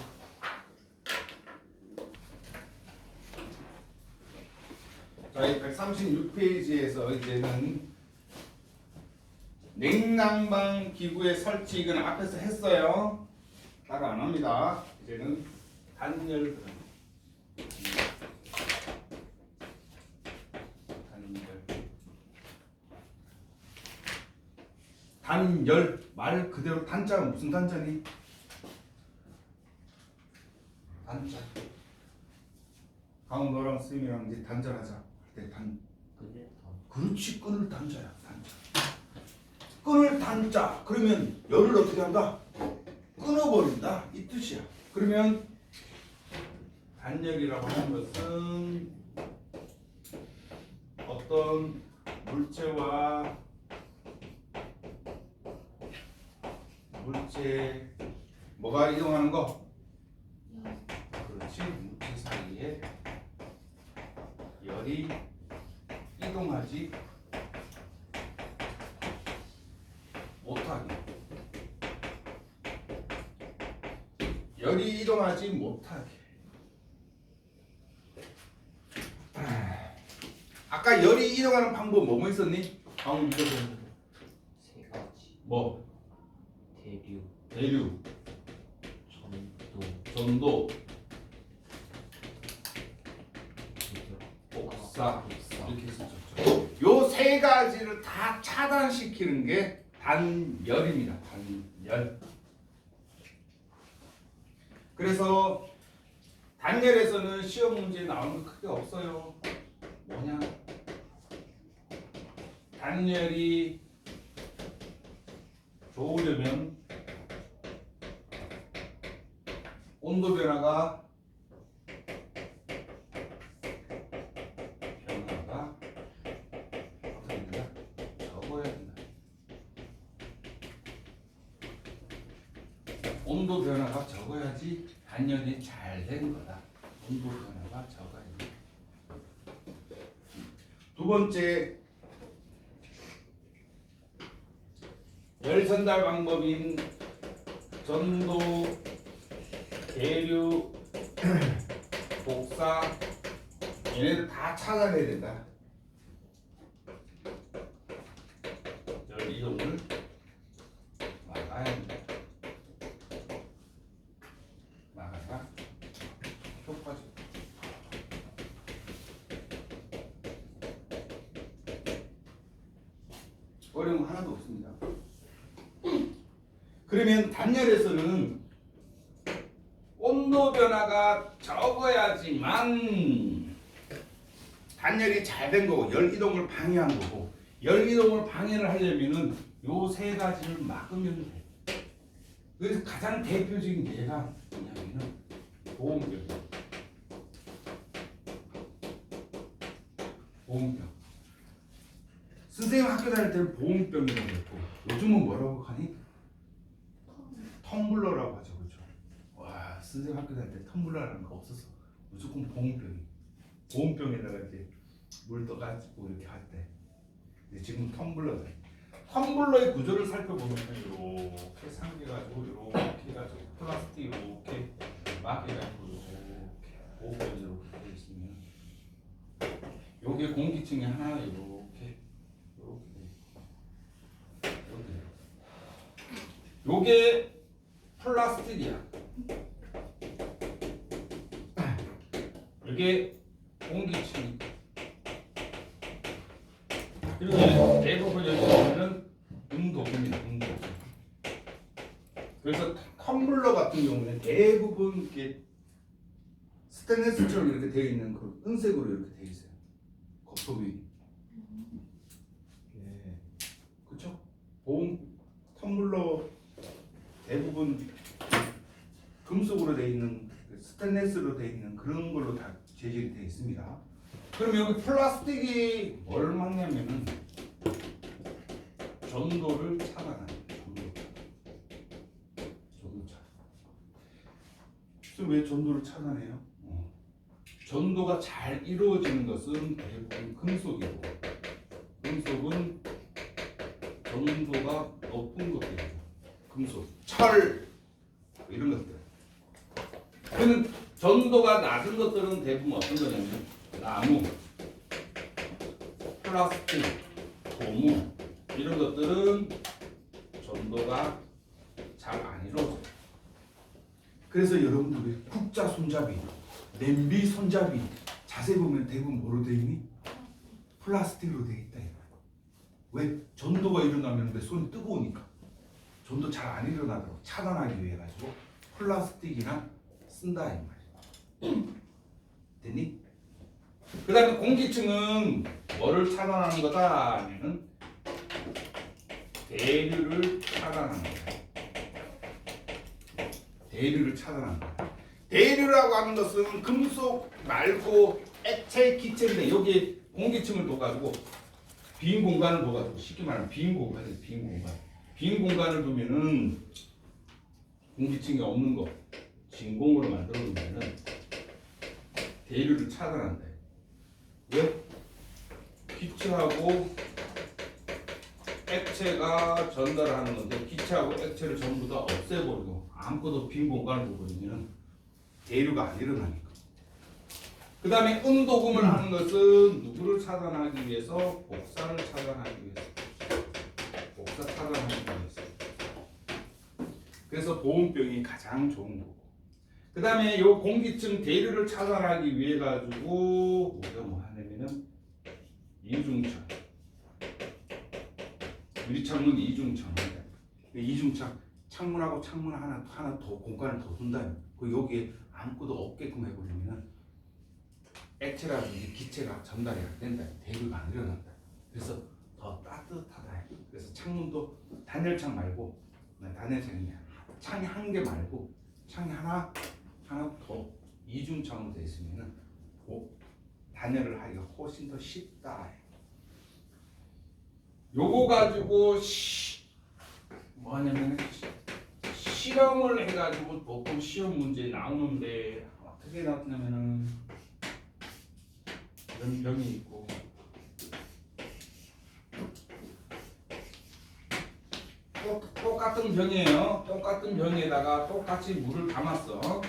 S1: 저희 136페이지에서 이제는 냉난방 기구의 설치 이건 앞에서 했어요. 따로 안 합니다. 이제는 단열 단열 말 그대로 단자가 무슨 단자니? 단자. 강훈 너랑 쌤이랑 이제 단자하자. 할 때 그렇지 끈을 단자야 단자. 끈을 단자. 그러면 열을 어떻게 한다? 끊어버린다 이 뜻이야. 그러면 단열이라고 하는 것은 어떤 물체와 물체 뭐가 이동하는 거? 그렇지. 물체 사이에 열이 이동하지 못하게. 열이 이동하지 못하게. 아까 열이 이동하는 방법 뭐뭐 있었니? 방금 읽어보세요.
S3: 세 가지.
S1: 뭐?
S3: 대류,
S1: 대류,
S3: 전도,
S1: 전도,
S3: 대결,
S1: 복사
S3: 복사.
S1: 이렇게 했었죠. 요 세 가지를 다 차단시키는 게 단열입니다. 단열. 그래서 단열에서는 시험 문제 나오는 거 크게 없어요. 뭐냐? 단열이 좋으려면 온도 변화가 어떻게 된다? 적어야 된다. 온도 변화가 적어야지 단열이 잘 된 거다. 온도 변화가 적어야 돼. 두 번째 열 전달 방법인 전도, 계류, 복사 얘네들 다 찾아내야 된다. 열 이동을 막아야 된다. 막아야 효과적. 어려운 거 하나도 없습니다. 그러면 단열에서는 온도 변화가 적어야지만 단열이 잘 된 거고 열 이동을 방해한 거고 열 이동을 방해를 하려면은 요 세 가지를 막으면 돼. 그래서 가장 대표적인 예가 뭐냐면은 보온병. 보온병. 선생님 학교 다닐 때는 보온병이라고 했고 요즘은 뭐라고 하니? 텀블러라고 하죠, 그렇죠? 와, 선생님 학교 다닐 때 텀블러라는 거 없었어. 무조건 보온병에다가 이제 물 떠가지고 이렇게 할 때. 근데 지금 텀블러의 구조를 살펴보면 이렇게 상겨가지고 이렇게 해가지고 플라스틱 이렇게 막혀가지고 이렇게 보온병이 이렇게 되어 있으면 여기에 공기층이 하나 이렇게 요게 플라스틱이야. 이게 공기층. 그리고 대부분 여기는 응도입니다. 응도. 그래서 텀블러 같은 경우는 대부분 이렇게 스테인리스처럼 이렇게 되어 있는 그 은색으로 이렇게 되어 있어요. 겉표면이.
S2: 예.
S1: 그렇죠? 보온 텀블러 대부분 금속으로 되어 있는 스테인리스로 되어 있는 그런 걸로 다 재질이 되어 있습니다. 그럼 여기 플라스틱이 뭘 막냐면은 전도를 차단하는 전도 차단. 그래서 왜 전도를 차단해요? 전도가 잘 이루어지는 것은 대부분 금속이고 금속은 전도가 높은 것들이에요. 금속, 철 이런 것들. 그는 전도가 낮은 것들은 대부분 어떤 거냐면 나무, 플라스틱, 고무 이런 것들은 전도가 잘 안 이루어져요. 그래서 여러분들이 국자 손잡이, 냄비 손잡이 자세히 보면 대부분 뭐로 되어 있니? 플라스틱으로 되어 있다. 왜? 전도가 일어나면 내 손이 뜨거우니까 전도 잘 안 일어나도록 차단하기 위해 가지고 플라스틱이나 쓴다 이 말이야. 됐니? 그 다음에 공기층은 뭐를 차단하는 거다 하면은 대류를 차단하는 거야. 대류를 차단하는 거야. 대류라고 하는 것은 금속 말고 액체, 기체인데 여기 공기층을 둬가지고 빈 공간을 둬가지고 쉽게 말하면 빈 공간을 두면은 공기층이 없는 거 진공으로 만들어 놓으면은 대류를 차단한다. 왜? 기체하고 액체가 전달하는 건데 기체하고 액체를 전부 다 없애버리고 아무것도 빈 공간을 둬버리면 대류가 안 일어나니까. 그 다음에 응도금을 하는 것은 누구를 차단하기 위해서? 복사를 차단하기 위해서. 복사 차단하기 위해서. 그래서 보온병이 가장 좋은 거고. 그 다음에 이 공기층 대류를 차단하기 위해 가지고 우리가 뭐 하냐면은 이중창. 유리창문 이중창. 이중창 창문하고 창문 하나 더 공간을 더 둔다. 그 여기에 아무것도 없게끔 해버리면은 액체라든지 기체가 전달이 안 된다. 대류가 안 일어난다. 그래서 더 따뜻하다. 그래서 창문도 단열창 말고 단열창이 창이 한 개 말고 창이 하나 더 이중창으로 되어 있으면은 단열을 하기가 훨씬 더 쉽다. 요거 가지고 뭐 하냐면 실험을 해가지고 보통 시험 문제 나오는데 어떻게 나왔냐면은 이런 병이 있고 똑같은 병이에요. 똑같은 병에다가 똑같이 물을 담았어.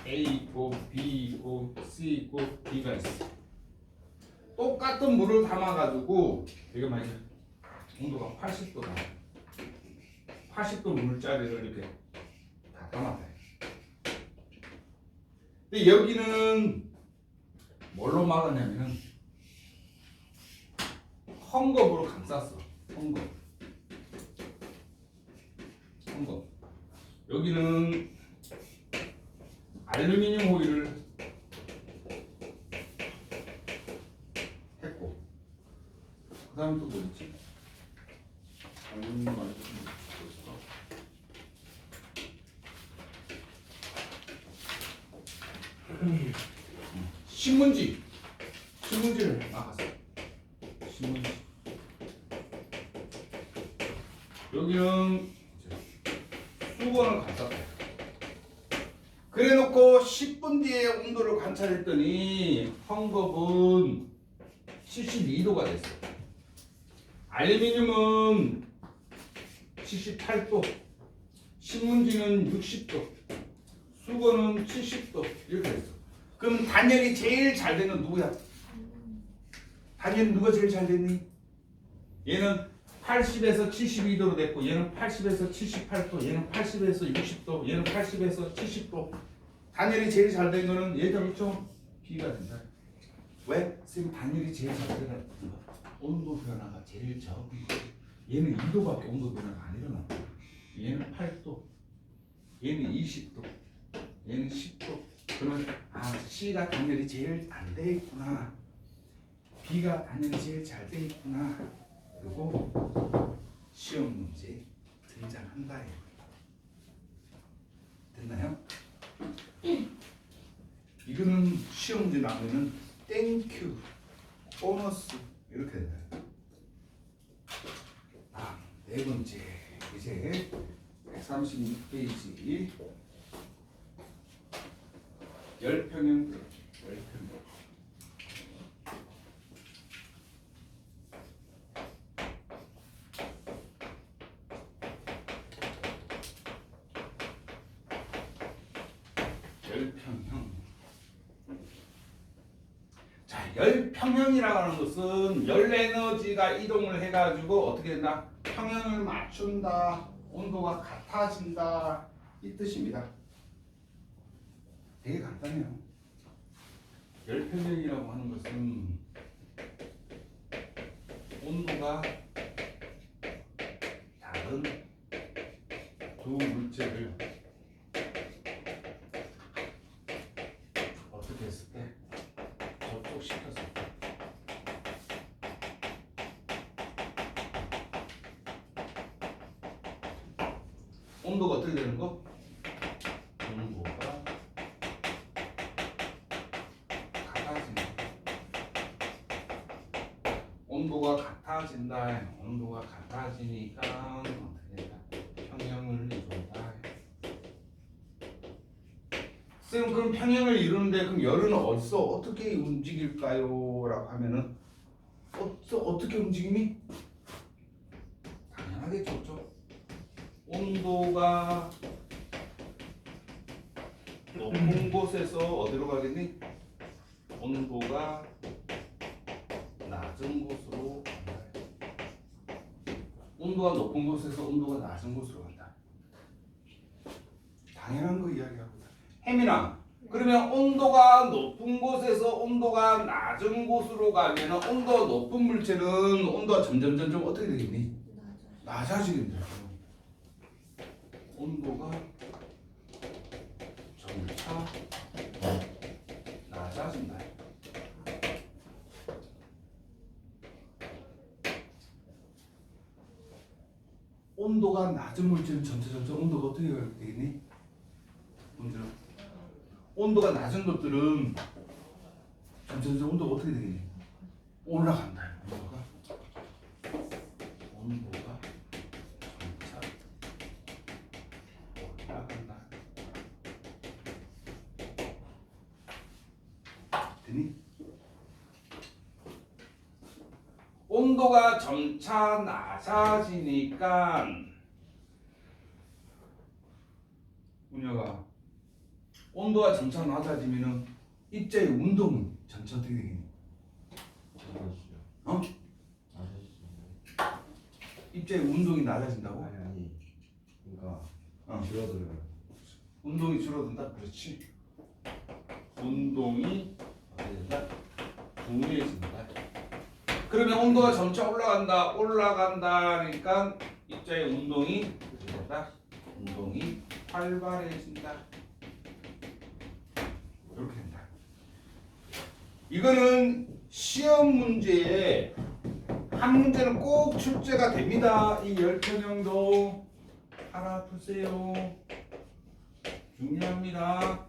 S1: A 있고 B 있고 C 있고 D가 있어. 똑같은 물을 담아가지고 이게 만약에 온도가 80도다. 80도 물짜리를 이렇게 다 담았다. 근데 여기는 뭘로 막았냐면은 헝겊으로 감쌌어. 헝겊. 여기는 알루미늄 호일을 했고, 그 다음 또 뭐 있지? 알루미늄 말고 뭐 있어? 신문지를 막았어. 신문지. 여기는 수건을 감쌌다. 그래 놓고 10분 뒤에 온도를 관찰했더니 헝겊은 72도가 됐어요. 알루미늄은 78도, 신문지는 60도, 수건은 70도 이렇게 됐어. 그럼 단열이 제일 잘 되는 누구야? 단열이 누가 제일 잘 됐니? 얘는 80에서 72도로 됐고 얘는 80에서 78도, 얘는 80에서 60도, 얘는 80에서 70도. 단열이 제일 잘 된 거는 얘가 그렇죠? B가 된다. 왜? 지금 단열이 제일 잘 되는 거야. 온도 변화가 제일 적은 거야. 얘는 2도밖에 온도 변화가 안 일어나. 얘는 8도, 얘는 20도, 얘는 10도. 그러면 C가 단열이 제일 안 돼 있구나. B가 단열이 제일 잘 돼 있구나. 그리고 시험 문제 등장한다. 됐나요? 이거는 시험 문제 나오면은 땡큐, 보너스 이렇게 된다. 네 번째 이제 136페이지 열평형. 열평형. 자, 열평형이라고 하는 것은 열 에너지가 이동을 해가지고 어떻게 된다? 평형을 맞춘다. 온도가 같아진다. 이 뜻입니다. 되게 간단해요. 열평형이라고 하는 것은 온도가 다른 두 물체를 어떻게 했을 때 접촉시켰을 때 온도가 어떻게 되는 거? 온도가 같아진다. 온도가 같아진다. 온도가 같아지니까 어떻게 된다? 평형을 이룬다. 쌤, 그럼 평형을 이루는데 그럼 열은 어디서 어떻게 움직일까요? 라고 하면은 어떻게 움직이니? 당연하겠죠. 그렇죠? 온도가 높은 곳에서 어디로 가겠니? 온도가 낮은 곳으로 간다. 온도가 높은 곳에서 온도가 낮은 곳으로 간다. 당연한 거 이야기하고 있다. 혜민아, 그러면 온도가 높은 곳에서 온도가 낮은 곳으로 가면 온도가 높은 물체는 온도가 점점 어떻게 되겠니? 낮아지겠네. 온도가 점차 낮아진다. 온도가 낮은 물질은 점차 온도가 어떻게 되겠니? 문제는 온도가 낮은 것들은 점차 온도가 어떻게 되겠니? 올라간다. 온도가 점차 올라간다. 되니? 온도가 점차 낮아지니까 운여가 온도가 점차 낮아지면은 입자의 운동은 점차 어떻게 되겠니? 어? 입자의 운동이 낮아진다고?
S2: 아니 그러니까
S1: 줄어들어요. 운동이 줄어든다? 그렇지. 운동이 어떻게 된다? 둔해진다. 그러면 온도가 점차 올라간다 그러니까 입자의 운동이 어떻게 된다? 운동이 활발해진다. 이렇게 된다. 이거는 시험 문제에 한 문제는 꼭 출제가 됩니다. 이 열평형도 알아두세요. 중요합니다.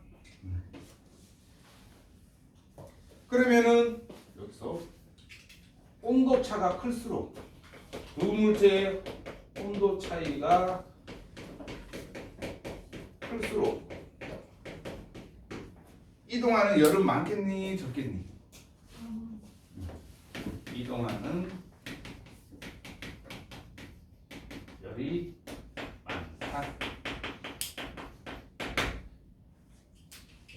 S1: 그러면은 여기서 온도 차가 클수록 두 물체의 온도 차이가 클수록 이동하는 열은 많겠니 적겠니? 이동하는 열이 많다.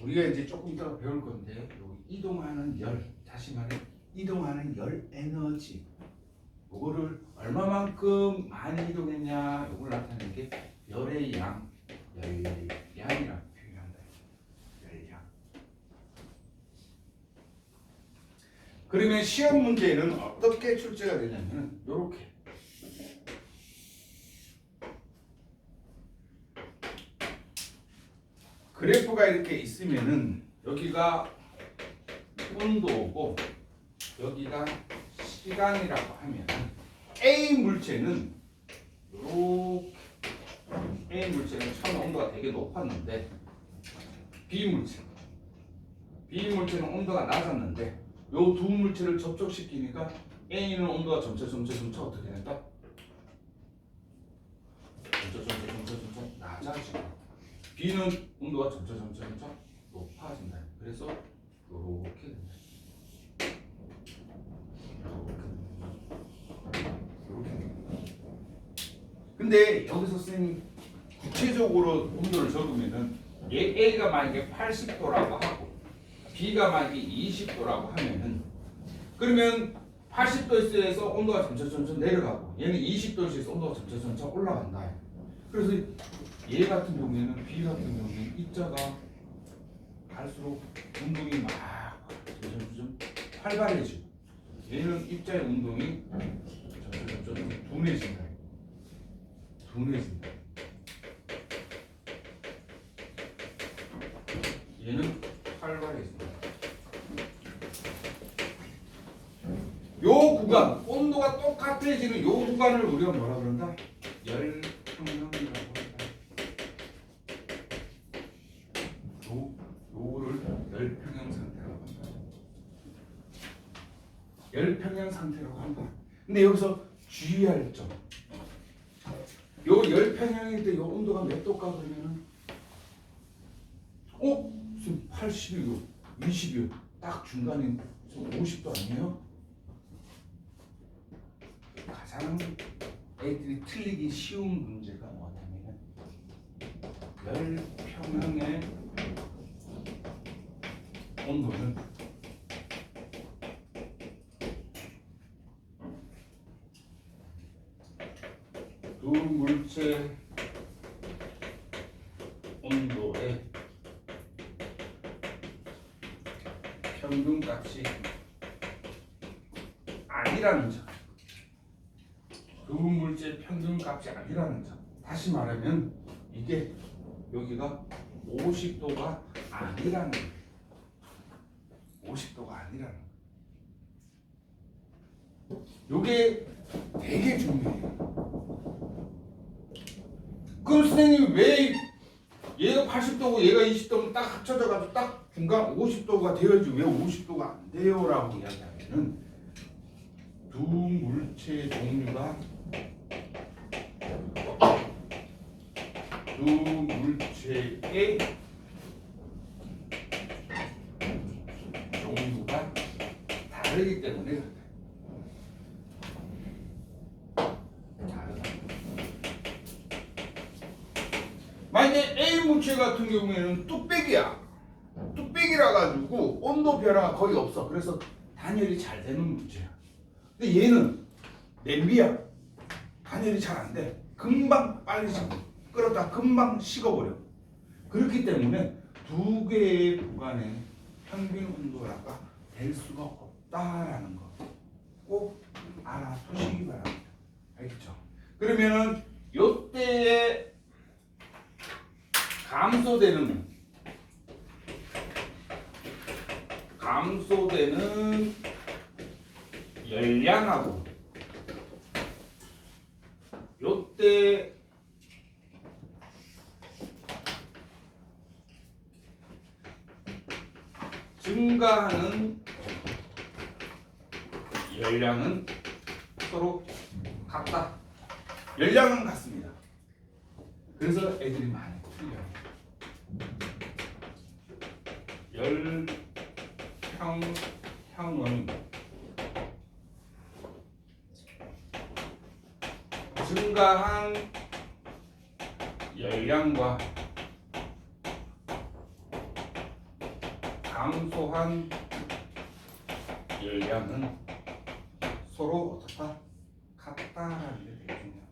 S1: 우리가 이제 조금 더 배울 건데 여기 이동하는 열, 다시 말해 이동하는 열 에너지, 이거를 얼마만큼 많이 이동했냐 이걸 나타내는 게 열의 양, 열량이라고 표현한다. 열량. 그러면 시험 문제는 어떻게 출제가 되냐면 이렇게 그래프가 이렇게 있으면은 여기가 온도고 여기가 시간이라고 하면 A 물체는 이렇게 A 물체는 처음 온도가 되게 높았는데 B 물체는 온도가 낮았는데 요 두 물체를 접촉시키니까 A는 온도가 점차 어떻게 된다? 점차 낮아지고 B는 온도가 점차 높아진다. 그래서 이렇게 된다. 근데 여기서 선생님 구체적으로 온도를 적으면은 A가 만약에 80도라고 하고 B가 만약에 20도라고 하면은 그러면 80도에서 온도가 점차 내려가고 얘는 20도에서 온도가 점차 올라간다. 그래서 얘 같은 경우에는 B 같은 경우에는 입자가 갈수록 운동이 막 점점 활발해지고 얘는 입자의 운동이 점점 둔해진다. 얘는 활발해진다. 요 구간, 온도가 똑같아지는 요 구간을 우리가 뭐라 그런다? 열평형이라고 한다. 요거를 열평형 상태라고 한다. 열평형 상태라고 한다. 근데 여기서 주의할 점. 요 열평형일 때 요 온도가 몇 도까 그러면은 무슨 80이고 20이고 딱 중간에 50도 아니에요? 가장 애들이 틀리기 쉬운 문제가 뭐냐면 열평형의 온도는 두 물체 온도의 평균값이 아니라는 점. 두 물체 평균값이 아니라는 점. 다시 말하면 이게 여기가 50도가 아니라는 거예요. 50도가 아니라는 거예요. 요게 되게 중요해요. 그럼 선생님 왜 얘가 80도고 얘가 20도면 딱 합쳐져가지고 딱 중간 50도가 되어야지 왜 50도가 안 돼요? 라고 이야기하면은 두 물체 종류가 두 물체의 종류가 다르기 때문에 다르다. 만약에 A 물체 같은 경우에는 뚝배기야. 뚝배기라 가지고 온도 변화가 거의 없어. 그래서 단열이 잘 되는 물체야. 근데 얘는 냄비야. 단열이 잘 안 돼. 금방 빨리 식어. 끓었다 금방 식어버려. 그렇기 때문에 두 개의 구간의 평균 온도가 될 수가 없다라는 거 꼭 알아두시기 바랍니다. 알겠죠? 그러면은 요때에 감소되는 열량하고 요때 증가하는 열량은 서로 같다. 열량은 같습니다. 그래서 애들이 많이 틀려요. 열평형은 증가한 열량과 감소한 열량은 서로 어떻다? 같다라는 게 되게 중요합니다.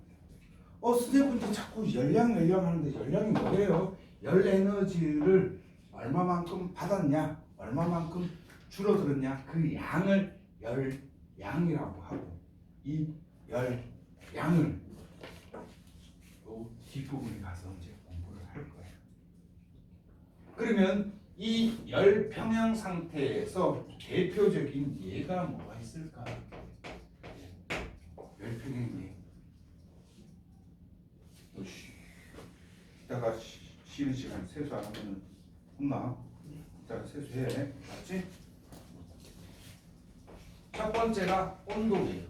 S1: 선생님들 자꾸 열량 하는데 열량이 뭐예요? 열 에너지를 얼마만큼 받았냐, 얼마만큼 줄어들었냐, 그 양을 열량이라고 하고, 이 열량을 요 뒷부분에 가서 이제 공부를 할 거예요. 그러면 이 열평형 상태에서 대표적인 예가 뭐가 있을까? 열평형 예. 이따가 쉬는 시간 세수 안 하면 혼나. 이따가 세수해. 알았지? 첫 번째가 온도계예요.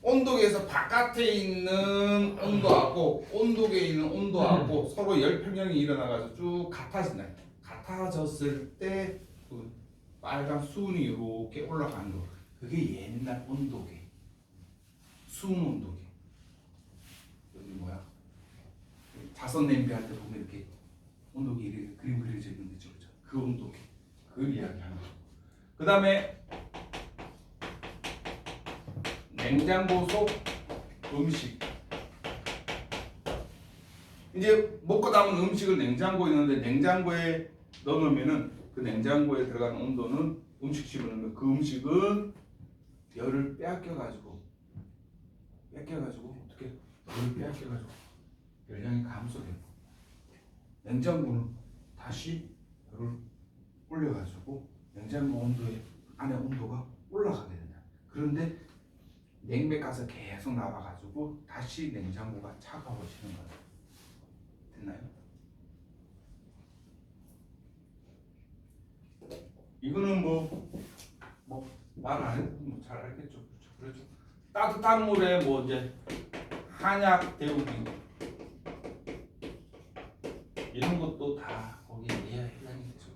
S1: 온도계에서 바깥에 있는 온도하고 온도계에 있는 온도하고 서로 열평형이 일어나가지고 쭉 같아진다. 같아졌을 때 그 빨간 수은이 이렇게 올라가는 거. 그게 옛날 온도계. 수은 온도계. 여기 뭐야? 자선 냄비 할 때 보면 이렇게 온도계 이렇게 그림 그려져 있는데 저거죠. 그 온도계. 그걸 이야기하는 거. 그 다음에 냉장고 속 음식. 이제 먹고 남은 음식을 냉장고에 넣는데 냉장고에 넣으면은 그 냉장고에 들어가는 온도는 음식 집어넣으면 그 음식은 열을 빼앗겨가지고 어떻게 열을 빼앗겨가지고 열량이 감소되고 냉장고는 다시 열을 올려가지고 냉장고 온도에 안에 온도가 올라가게 된다. 그런데 냉매 가서 계속 나와가지고 다시 냉장고가 차가워지는 거다. 됐나요? 이거는 뭐 말 안 해도 뭐 잘 알겠죠. 그렇죠. 따뜻한 물에 뭐 이제 한약 데우기 이런 것도 다 거기에 내야 해당이 되죠.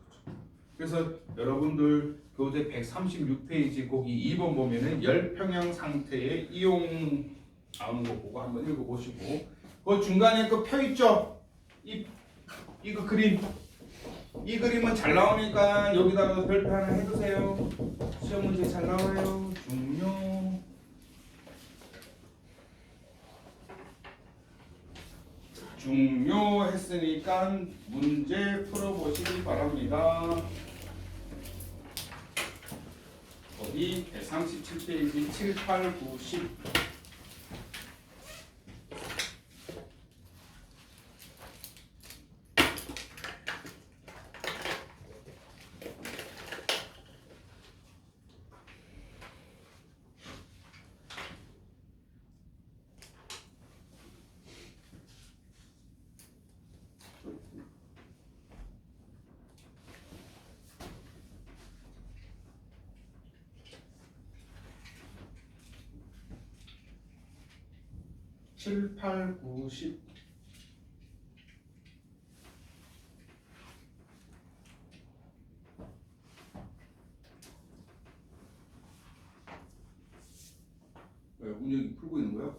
S1: 그래서 여러분들 교재 136페이지 거기 2번 보면은 열평형 상태의 이용 나오는 거 보고 한번 읽어보시고 그 중간에 그 표 있죠? 이거 그림 이 그림은 잘 나오니까 여기다가 별표 하나 해두세요. 시험 문제 잘 나와요. 중요했으니까 문제 풀어보시기 바랍니다. 어디 137페이지 7, 8, 9, 10 7, 8, 9, 10 왜 운영이 풀고 있는 거야?